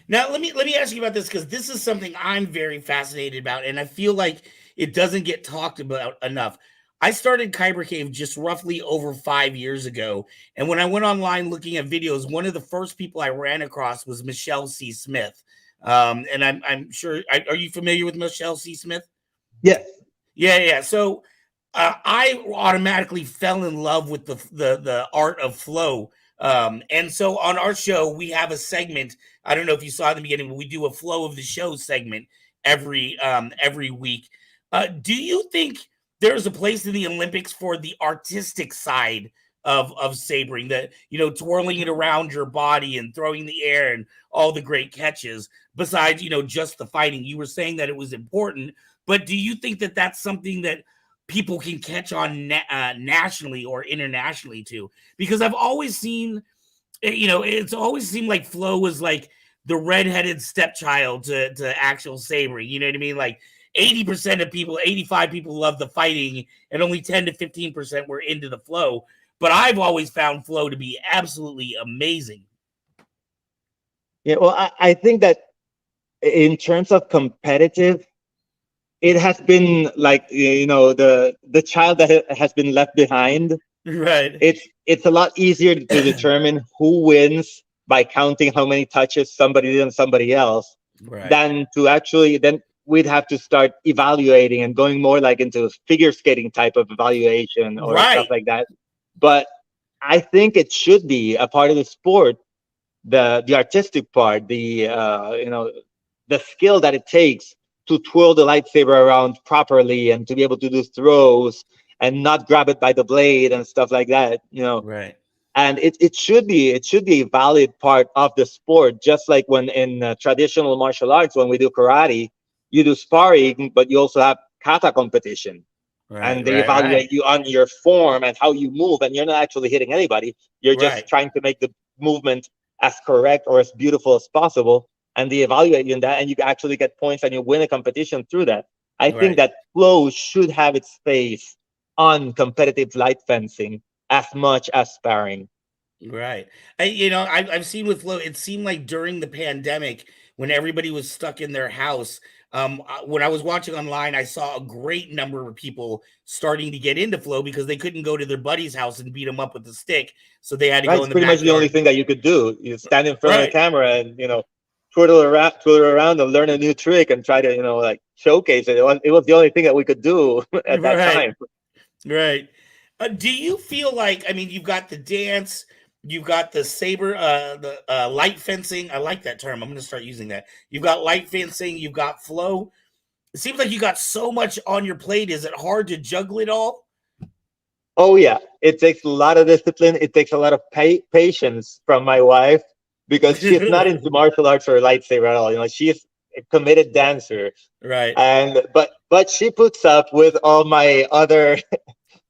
Now, let me ask you about this, because this is something I'm very fascinated about, and I feel like it doesn't get talked about enough. I started Kyber Cave just roughly over 5 years ago, and when I went online looking at videos, one of the first people I ran across was Michelle C. Smith. And I'm sure, are you familiar with Michelle C. Smith? Yes. Yeah. So I automatically fell in love with the art of flow. And so on our show, we have a segment. I don't know if you saw in the beginning, but we do a flow of the show segment every week. Do you think there's a place in the Olympics for the artistic side of sabering, that, you know, twirling it around your body and throwing the air and all the great catches, besides, you know, just the fighting? You were saying that it was important, but do you think that that's something that people can catch on nationally or internationally too? Because I've always seen, you know, it's always seemed like Flo was like the redheaded stepchild to actual sabering. You know what I mean? Like 80% of people, 85 people love the fighting, and only 10 to 15% were into the flow. But I've always found flow to be absolutely amazing. Yeah, well, I think that in terms of competitive, it has been like, you know, the child that has been left behind. Right. It's a lot easier to determine who wins by counting how many touches somebody did on somebody else, Right. than to actually, then we'd have to start evaluating and going more like into figure skating type of evaluation or Right. stuff like that. But I think it should be a part of the sport, the artistic part, the you know, the skill that it takes to twirl the lightsaber around properly and to be able to do throws and not grab it by the blade and stuff like that, you know. Right. And it should be a valid part of the sport, just like when in traditional martial arts, when we do karate, you do sparring, but you also have kata competition. Right. And they evaluate you on your form and how you move, and you're not actually hitting anybody. You're just trying to make the movement as correct or as beautiful as possible, and they evaluate you in that, and you actually get points and you win a competition through that. I think that flow should have its space on competitive light fencing as much as sparring. Right. You know, I've seen with flow, it seemed like during the pandemic, when everybody was stuck in their house, when I was watching online, I saw a great number of people starting to get into flow because they couldn't go to their buddy's house and beat them up with a stick, so they had to go in the pretty backyard. much the only thing that you could do. You stand in front of the camera and, you know, twiddle around and learn a new trick and try to, you know, like showcase it. It was the only thing that we could do at that time. Right. Do you feel like, I mean, you've got the dance, you've got the saber, the light fencing. I like that term. I'm going to start using that. You've got light fencing, you've got flow. It seems like you got so much on your plate. Is it hard to juggle it all? Oh yeah, it takes a lot of discipline. It takes a lot of patience from my wife, because she's not into martial arts or lightsaber at all. You know, she's a committed dancer. Right. And but she puts up with all my other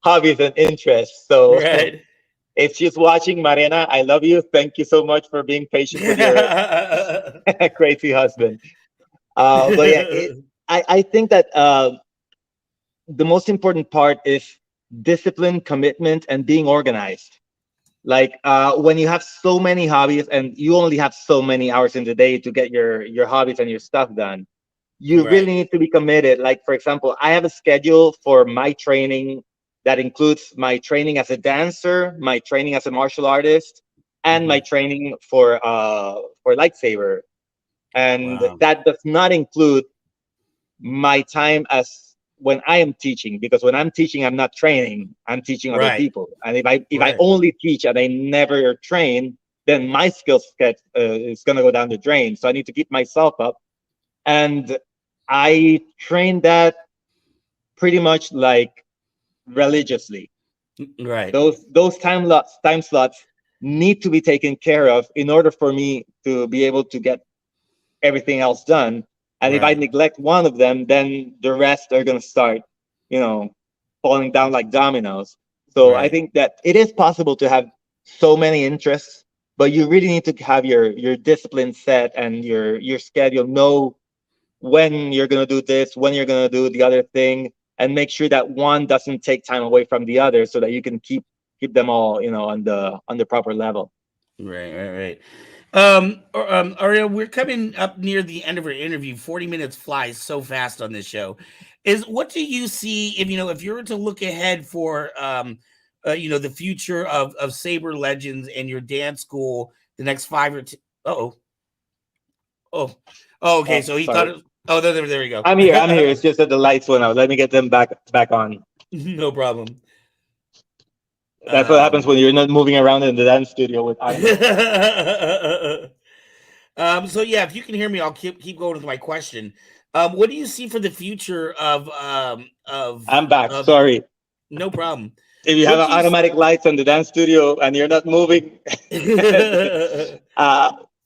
hobbies and interests. So if she's watching, Mariana, I love you. Thank you so much for being patient with your crazy husband. But yeah, I think that the most important part is discipline, commitment, and being organized. Like when you have so many hobbies and you only have so many hours in the day to get your hobbies and your stuff done, you really need to be committed. Like, for example, I have a schedule for my training that includes my training as a dancer, my training as a martial artist, and my training for lightsaber. And that does not include my time as when I am teaching, because when I'm teaching, I'm not training, I'm teaching other people. And if I only teach and I never train, then my skill set is going to go down the drain. So I need to keep myself up. And I train that pretty much like religiously. Right. Those time slots need to be taken care of in order for me to be able to get everything else done. And if I neglect one of them, then the rest are going to start, you know, falling down like dominoes. So I think that it is possible to have so many interests, but you really need to have your discipline set and your schedule, know when you're going to do this, when you're going to do the other thing, and make sure that one doesn't take time away from the other, so that you can keep them all, you know, on the proper level. Right. Aureo, we're coming up near the end of our interview. 40 minutes flies so fast on this show. What do you see, if you were to look ahead for the future of Saber Legends and your dance school the next 5 or 10? Okay. So he sorry. thought there we go. I'm here. It's just that the lights went out. Let me get them back on. No problem. That's what happens when you're not moving around in the dance studio with So yeah, if you can hear me, I'll keep going with my question. What do you see for the future of I'm back. Sorry. No problem. If you have automatic lights on the dance studio and you're not moving,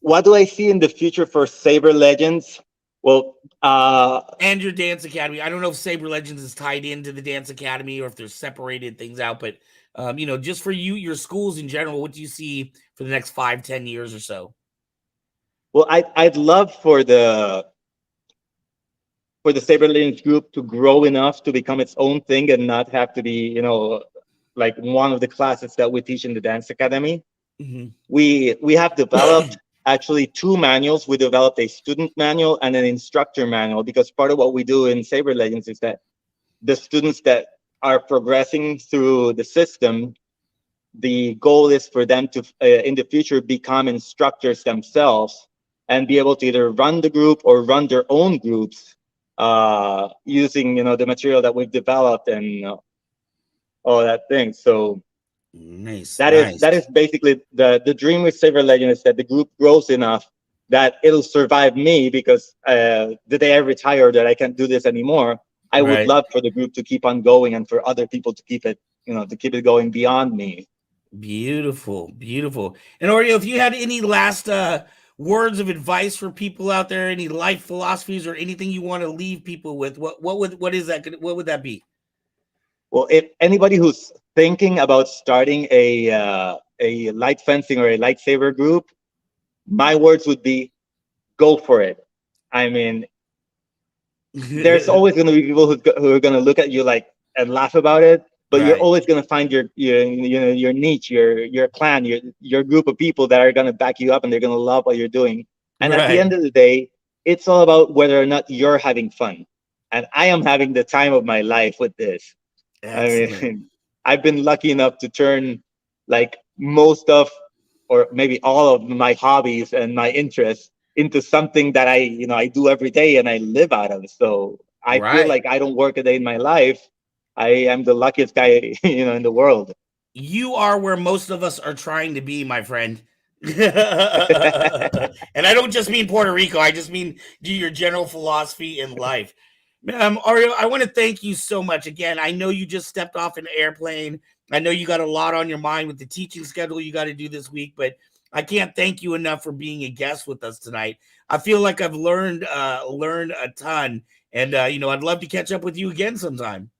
what do I see in the future for Saber Legends? Well, and your dance academy. I don't know if Saber Legends is tied into the dance academy or if they're separated things out, but just for you, your schools in general, what do you see for the next 5-10 years or so? Well, I'd love for the Saber Legends group to grow enough to become its own thing and not have to be, like one of the classes that we teach in the dance academy. Mm-hmm. We have developed actually 2 manuals. We developed a student manual and an instructor manual, because part of what we do in Saber Legends is that the students that are progressing through the system, the goal is for them to, in the future, become instructors themselves and be able to either run the group or run their own groups using, the material that we've developed and all that thing. So nice. That is basically the dream with Saber Legend, is that the group grows enough that it'll survive me, because the day I retire that I can't do this anymore, I would love for the group to keep on going and for other people to keep it, to keep it going beyond me. Beautiful. And Aureo, if you had any last words of advice for people out there, any life philosophies or anything you want to leave people with, what is that? What would that be? Well, if anybody who's thinking about starting a light fencing or a lightsaber group, my words would be, go for it. I mean, there's always going to be people who are going to look at you and laugh about it, but you're always going to find your niche, your clan, your group of people that are going to back you up, and they're going to love what you're doing. And at the end of the day, it's all about whether or not you're having fun. And I am having the time of my life with this. Excellent. I mean, I've been lucky enough to turn most of, or maybe all of, my hobbies and my interests into something that I do every day and I live out of. So I feel like I don't work a day in my life. I am the luckiest guy, in the world. You are where most of us are trying to be, my friend. And I don't just mean Puerto Rico. I just mean your general philosophy in life. Aureo, I want to thank you so much. Again, I know you just stepped off an airplane. I know you got a lot on your mind with the teaching schedule you got to do this week, but I can't thank you enough for being a guest with us tonight. I feel like I've learned a ton, and I'd love to catch up with you again sometime.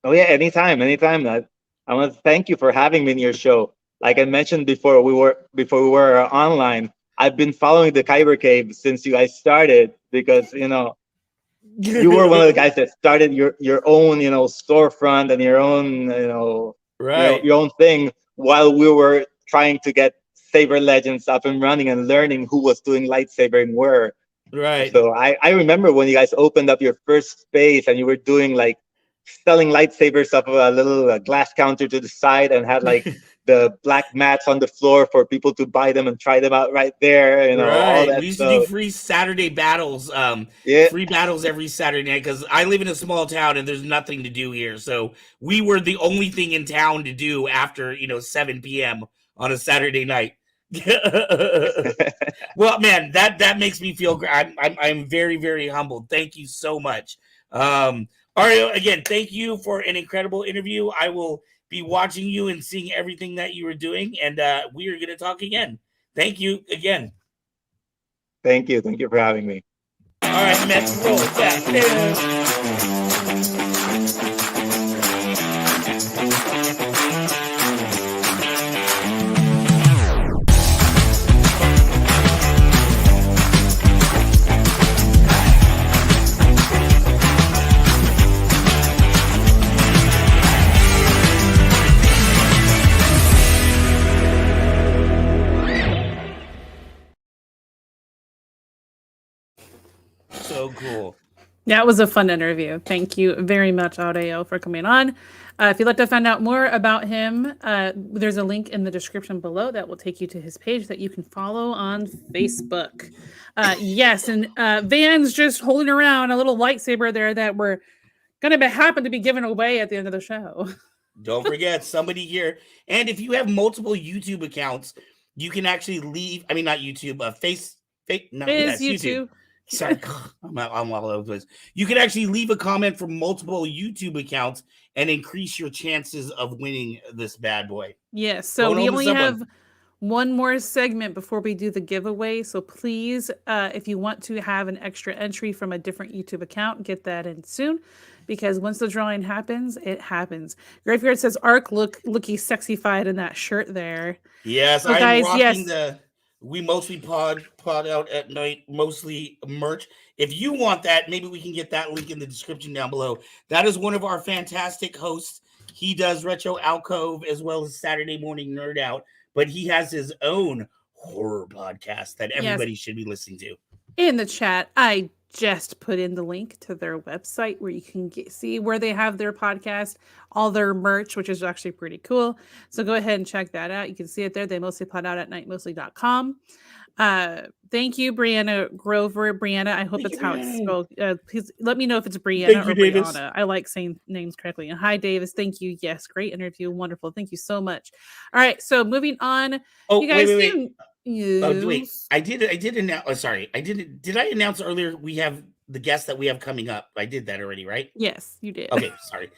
Oh yeah, anytime. I want to thank you for having me in your show. Like I mentioned before we were online, I've been following the Kyber Cave since you guys started, because you were one of the guys that started your own storefront and your own your own thing, while we were trying to get Saber Legends up and running and learning who was doing lightsabering where. So I remember when you guys opened up your first space and you were doing selling lightsabers off of a little glass counter to the side, and had the black mats on the floor for people to buy them and try them out right there. All that. We used to do free Saturday battles, free battles every Saturday night, because I live in a small town and there's nothing to do here. So we were the only thing in town to do after 7 p.m. on a Saturday night. Well, man, that makes me feel great. I'm very, very humbled. Thank you so much. Aureo, again, thank you for an incredible interview. I will be watching you and seeing everything that you are doing, and we are going to talk again. Thank you again. Thank you for having me. All right, let's roll that. So cool. Yeah, it was a fun interview. Thank you very much, Aureo, for coming on. If you'd like to find out more about him, there's a link in the description below that will take you to his page that you can follow on Facebook. Yes, and Van's just holding around a little lightsaber there that we're going to happen to be giving away at the end of the show. Don't forget, somebody here. And if you have multiple YouTube accounts, you can actually leave. I mean, not YouTube, YouTube. Sorry, I'm all over the place. You can actually leave a comment from multiple YouTube accounts and increase your chances of winning this bad boy. Yes. So Going we home to only someone. have one more segment before we do the giveaway. So please, if you want to have an extra entry from a different YouTube account, get that in soon. Because once the drawing happens, it happens. Graveyard says, Ark, looky sexified in that shirt there. Yes, So I'm guys, rocking yes. we mostly pod out at night, mostly merch. If you want that, maybe we can get that link in the description down below. That is one of our fantastic hosts. He does Retro Alcove as well as Saturday Morning Nerd Out, but he has his own horror podcast that everybody should be listening to. In the chat, I just put in the link to their website where you can see where they have their podcast, all their merch, which is actually pretty cool. So go ahead and check that out. You can see it there. They mostly pod out at nightmostly.com. Thank you, Brianna Grover. Brianna, I hope that's how it's spelled. Please let me know if it's Brianna or Davis. Brianna. I like saying names correctly. And hi, Davis. Thank you. Yes, great interview. Wonderful. Thank you so much. All right, so moving on. Oh, you guys wait. Yes. Wait, I did announce. Oh, sorry, did I announce earlier? We have the guest that we have coming up. I did that already, right? Yes, you did. Okay, sorry.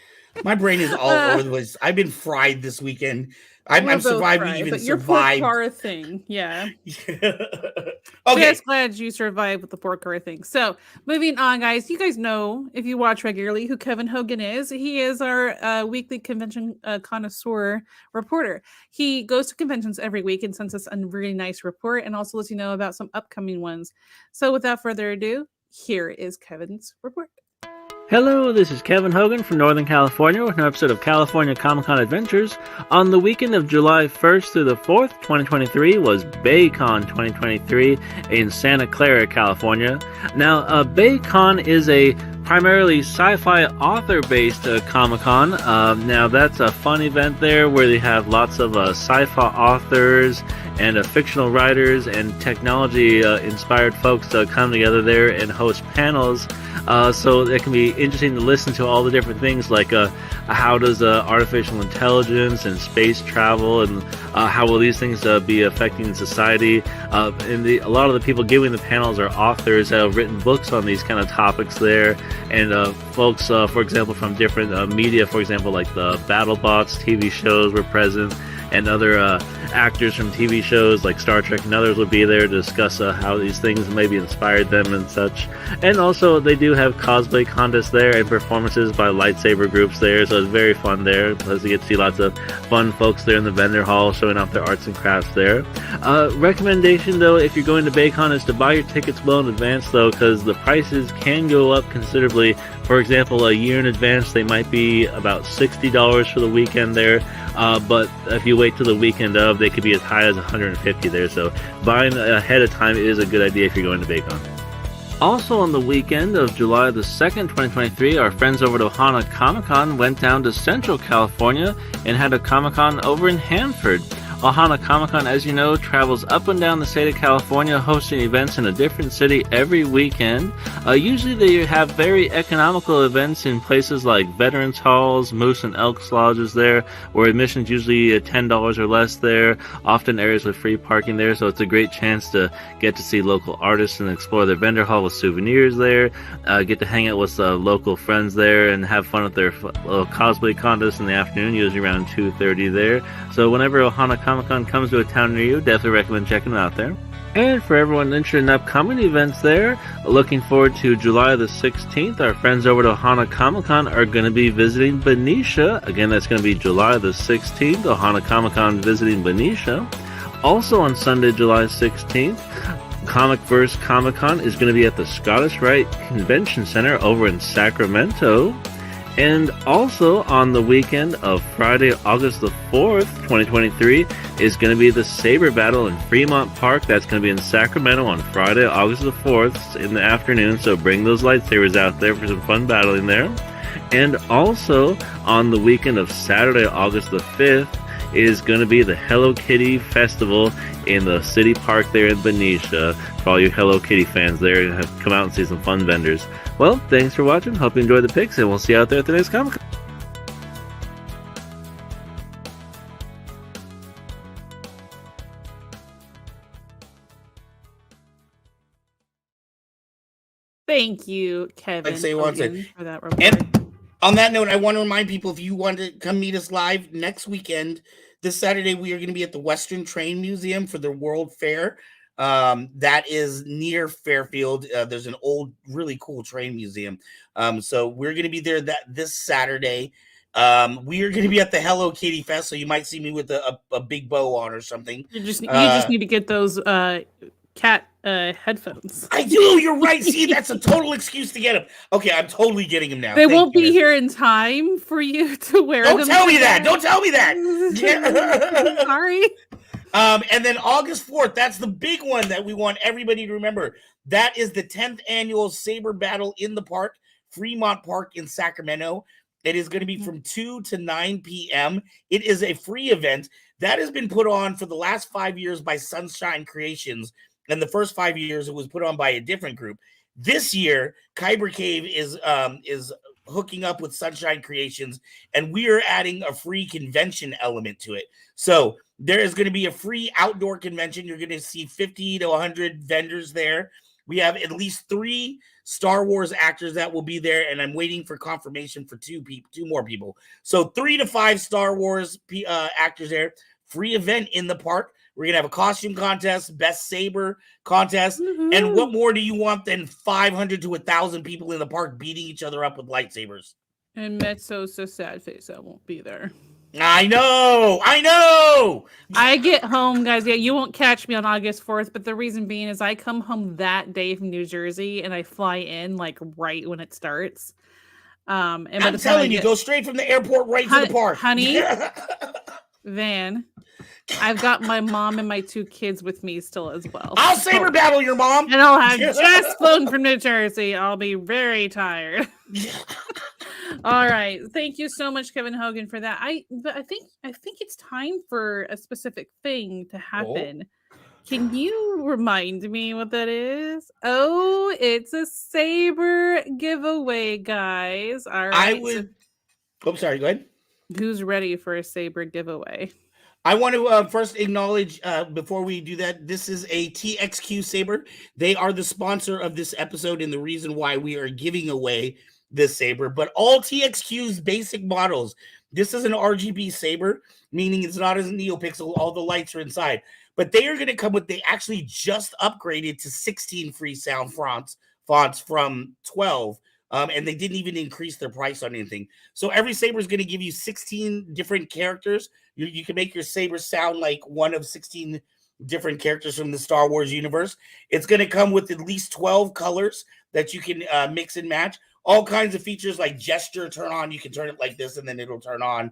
My brain is all over the place. I've been fried this weekend. I'm surviving. Even but your survived. pork car thing, yeah. Okay. Just glad you survived with the pork car thing. So moving on, guys. You guys know if you watch regularly who Kevin Hogan is. He is our weekly convention connoisseur reporter. He goes to conventions every week and sends us a really nice report, and also lets you know about some upcoming ones. So without further ado, here is Kevin's report. Hello, this is Kevin Hogan from Northern California with an episode of California Comic-Con Adventures. On the weekend of July 1st through the 4th, 2023 was BayCon 2023 in Santa Clara, California. Now, BayCon is a primarily sci-fi author-based Comic-Con. Now, that's a fun event there where they have lots of sci-fi authors and fictional writers and technology-inspired folks come together there and host panels. So it can be interesting to listen to all the different things like how does artificial intelligence and space travel and how will these things be affecting society. And a lot of the people giving the panels are authors that have written books on these kind of topics there. And folks, for example, from different media, for example, like the BattleBots TV shows were present. And other actors from TV shows like Star Trek and others will be there to discuss how these things maybe inspired them and such. And also, they do have cosplay contests there and performances by lightsaber groups there, so it's very fun there. Plus, you get to see lots of fun folks there in the vendor hall showing off their arts and crafts there. Recommendation, though, if you're going to BayCon is to buy your tickets well in advance, though, because the prices can go up considerably. For example, a year in advance, they might be about $60 for the weekend there. But if you wait till the weekend of, they could be as high as $150 there. So buying ahead of time is a good idea if you're going to BayCon. Also on the weekend of July the 2nd, 2023, our friends over at Ohana Comic-Con went down to Central California and had a Comic-Con over in Hanford. Ohana Comic-Con, as you know, travels up and down the state of California, hosting events in a different city every weekend. Usually they have very economical events in places like Veterans Halls, Moose and Elks Lodges there, where admission's usually $10 or less there, often areas with free parking there, so it's a great chance to get to see local artists and explore their vendor hall with souvenirs there, get to hang out with local friends there, and have fun at their cosplay contest in the afternoon, usually around 2:30 there. So whenever Ohana Comic-Con comes to a town near you, definitely recommend checking them out there. And for everyone interested in upcoming events there, looking forward to July the 16th, our friends over at Ohana Comic-Con are going to be visiting Benicia. Again, that's going to be July the 16th, Ohana Comic-Con visiting Benicia. Also on Sunday, July 16th, Comicverse Comic-Con is going to be at the Scottish Rite Convention Center over in Sacramento. And also on the weekend of Friday, August the 4th, 2023, is going to be the Saber Rattle in Fremont Park. That's going to be in Sacramento on Friday, August the 4th in the afternoon. So bring those lightsabers out there for some fun battling there. And also on the weekend of Saturday, August the 5th, is going to be the Hello Kitty Festival in the city park there in Benicia. For all you Hello Kitty fans there, come out and see some fun vendors. Well, thanks for watching. Hope you enjoyed the pics, and we'll see you out there at the next Comic-Con. Thank you, Kevin, say once, Hogan, for that report. And on that note, I want to remind people, if you want to come meet us live next weekend, this Saturday, we are going to be at the Western Train Museum for the World Fair. That is near Fairfield. There's an old, really cool train museum. So we're going to be there this Saturday. We are going to be at the Hello Kitty Fest, so you might see me with a big bow on or something. You just need to get those cat headphones. I do. You're right. See, that's a total excuse to get them. Okay, I'm totally getting them now. They won't be here in time for you to wear them. Don't tell me that. Don't tell me that. Sorry. And then August 4th, that's the big one that we want everybody to remember. That is the 10th annual Saber Battle in the Park, Fremont Park in Sacramento. It is going to be from 2 to 9 p.m. It is a free event that has been put on for the last 5 years by Sunshine Creations. And the first 5 years, it was put on by a different group. This year, Kyber Cave is hooking up with Sunshine Creations, and we are adding a free convention element to it. So there is going to be a free outdoor convention. You're going to see 50 to 100 vendors there. We have at least 3 Star Wars actors that will be there, and I'm waiting for confirmation for 2 more people. So 3 to 5 Star Wars actors there. Free event in the park. We're going to have a costume contest, best saber contest. Mm-hmm. And what more do you want than 500 to 1,000 people in the park beating each other up with lightsabers? And Metzo's so sad face I won't be there. I know. I get home, guys. Yeah, you won't catch me on August 4th, but the reason being is I come home that day from New Jersey and I fly in like right when it starts. And I'm telling you, go straight from the airport right to the park. Honey, Van, I've got my mom and my 2 kids with me still as well. I'll saber battle your mom. And I'll have just flown from New Jersey. I'll be very tired. All right. Thank you so much, Kevin Hogan, for that. I think it's time for a specific thing to happen. Oh. Can you remind me what that is? Oh, it's a Saber giveaway, guys. All right. Sorry, go ahead. Who's ready for a Saber giveaway? I want to first acknowledge, before we do that, this is a TXQ Saber. They are the sponsor of this episode and the reason why we are giving away this Saber. But all TXQ's basic models, this is an RGB Saber, meaning it's not as NeoPixel. All the lights are inside. But they are going to come with, they actually just upgraded to 16 free sound fonts from 12. And they didn't even increase their price on anything. So every Saber is going to give you 16 different characters. You can make your Saber sound like one of 16 different characters from the Star Wars universe. It's going to come with at least 12 colors that you can mix and match. All kinds of features like gesture turn on. You can turn it like this and then it'll turn on.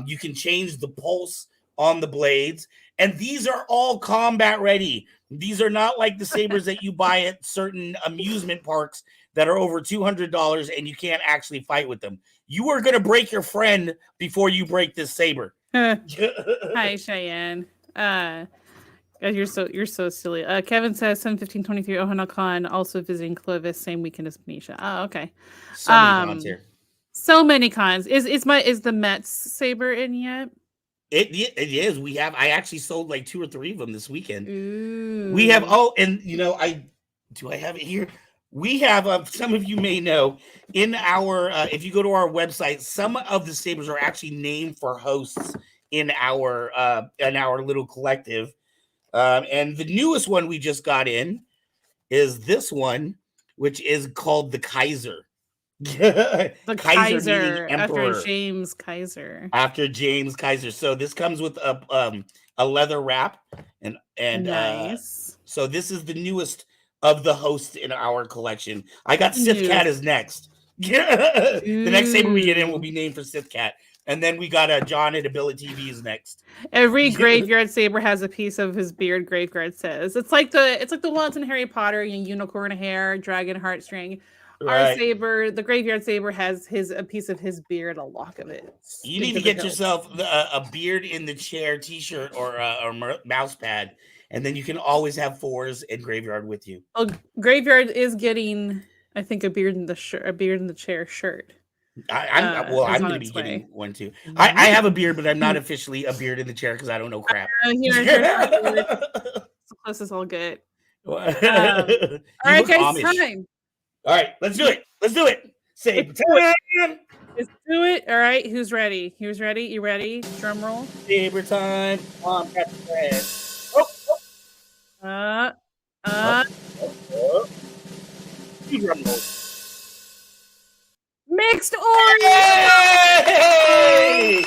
You can change the pulse on the blades. And these are all combat ready. These are not like the Sabers that you buy at certain amusement parks that are over $200 and you can't actually fight with them. You are going to break your friend before you break this Saber. Hi, Cheyenne. You're so silly. Kevin says 7/15/23 Ohanakon also visiting Clovis same weekend as Misha. Oh, okay. So many cons here. So many cons. Is the Mets Saber in yet? It is. I actually sold like 2 or 3 of them this weekend. Ooh. We have and I have it here. We have some of you may know in our if you go to our website, some of the Sabers are actually named for hosts in our little collective. And the newest one we just got in is this one, which is called the Kaiser. The Kaiser after James Kaiser. After James Kaiser. So this comes with a leather wrap and nice. So this is the newest of the hosts in our collection. I got Sith Cat as next. The next Saber we get in will be named for Sith Cat. And then we got John at Ability TV is next. Every graveyard Saber has a piece of his beard. Graveyard says it's like the ones in Harry Potter, unicorn hair, dragon heartstring. Right. Our Saber, the graveyard Saber, has a piece of his beard, a lock of it. You need to get yourself a beard in the chair T-shirt or a mouse pad, and then you can always have 4s in graveyard with you. Oh, graveyard is getting, I think, a beard in the chair shirt. I'm going to be getting one too. I have a beard, but I'm not officially a beard in the chair because I don't know crap. So close as all good. All right, guys, it's time. All right, let's do it. Let's do it. Saber Let's do it. time. Let's do it. All right, who's ready? Who's ready? You ready? Drum roll. Saber time. Press. Uh, Drum roll. Mixed Oreo! Yay!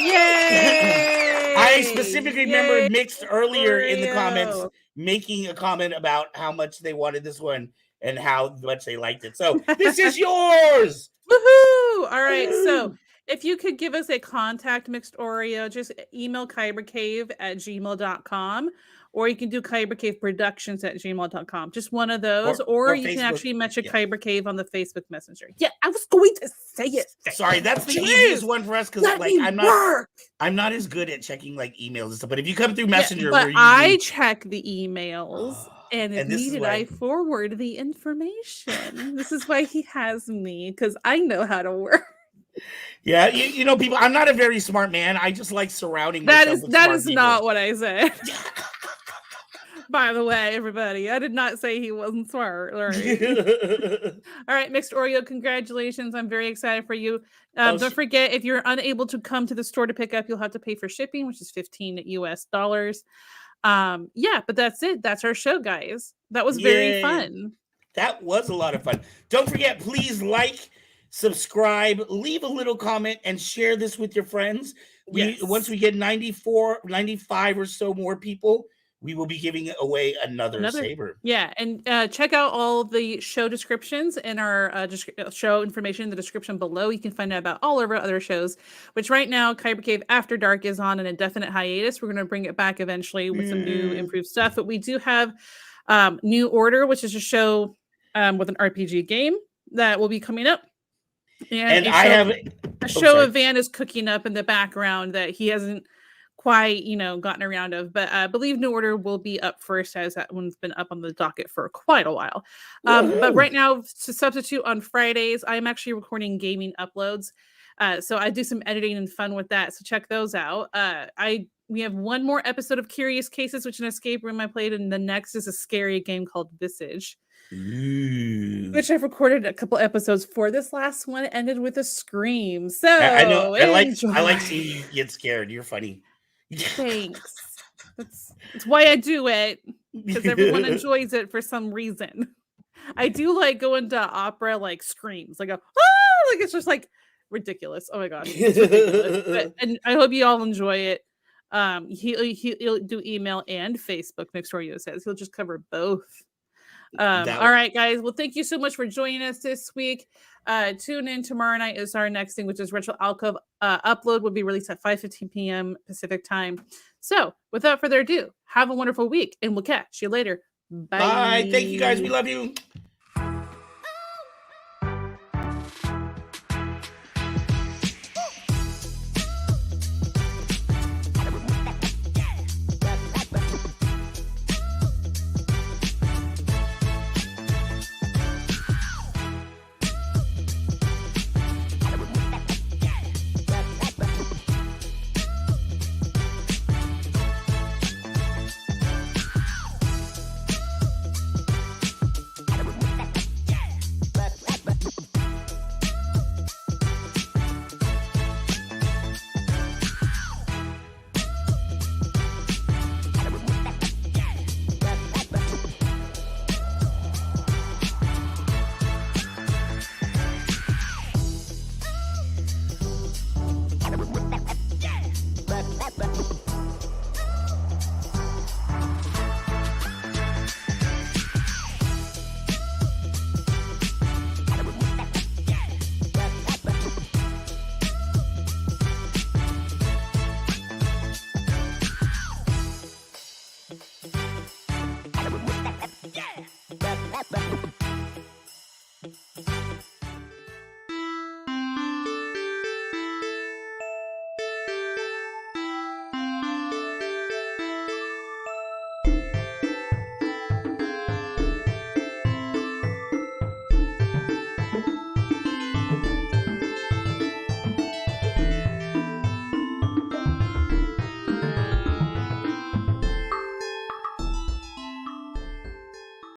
Yay! I specifically remember Mixed earlier in the Oreo. comments making a comment about how much they wanted this one and how much they liked it. So this is yours. Woohoo! All right, so if you could give us a contact Mixed Oreo, just email kybercave@gmail.com, or you can do kybercaveproductions@gmail.com. Just one of those, or you Facebook, can actually mention yeah. Kyber Cave on the Facebook Messenger. Yeah, I was going to say it. Sorry, that's the Jeez, easiest one for us because let like me I'm not as good at checking like emails and stuff. But if you come through Messenger, but we're I usually... check the emails, and if And this is needed, why- I forward the information. This is why he has me, because I know how to work. Yeah, you know, people. I'm not a very smart man. I just like surrounding That myself is with that smart is people. not what I said. By the way, everybody, I did not say he wasn't smart. All right. All right, Mixed Oreo, congratulations. I'm very excited for you. Don't forget, if you're unable to come to the store to pick up, you'll have to pay for shipping, which is $15 US. Yeah, but that's it. That's our show, guys. That was very Yay. fun. That was a lot of fun. Don't forget, please like, subscribe, leave a little comment, and share this with your friends. Once we get 94, 95 or so more people, we will be giving away another Saber. Yeah, and check out all the show descriptions and our show information in the description below. You can find out about all of our other shows, which right now, Kyber Cave After Dark is on an indefinite hiatus. We're going to bring it back eventually with some new improved stuff. But we do have New Order, which is a show with an RPG game that will be coming up. And I have a show of Van is cooking up in the background that he hasn't quite, gotten around of, but I believe New Order will be up first, as that one's been up on the docket for quite a while. But right now, to substitute on Fridays, I'm actually recording gaming uploads. So I do some editing and fun with that. So check those out. We have one more episode of Curious Cases, which is an escape room I played, and the next is a scary game called Visage. Which I've recorded a couple episodes for. This last one ended with a scream. So I know. I like enjoy. seeing you get scared. You're funny. Thanks. That's why I do it, because everyone enjoys it for some reason. I do like going to opera like screams. Like it's just like ridiculous. Oh my gosh, it's ridiculous. And I hope you all enjoy it. He'll do email and Facebook. Mixed Oreo says he'll just cover both. All right, guys. Well, thank you so much for joining us this week. Tune in tomorrow night is our next thing, which is Retro Alcove. Upload will be released at 5:15 p.m. Pacific time. So without further ado, have a wonderful week, and we'll catch you later. Bye. Bye. Thank you, guys. We love you.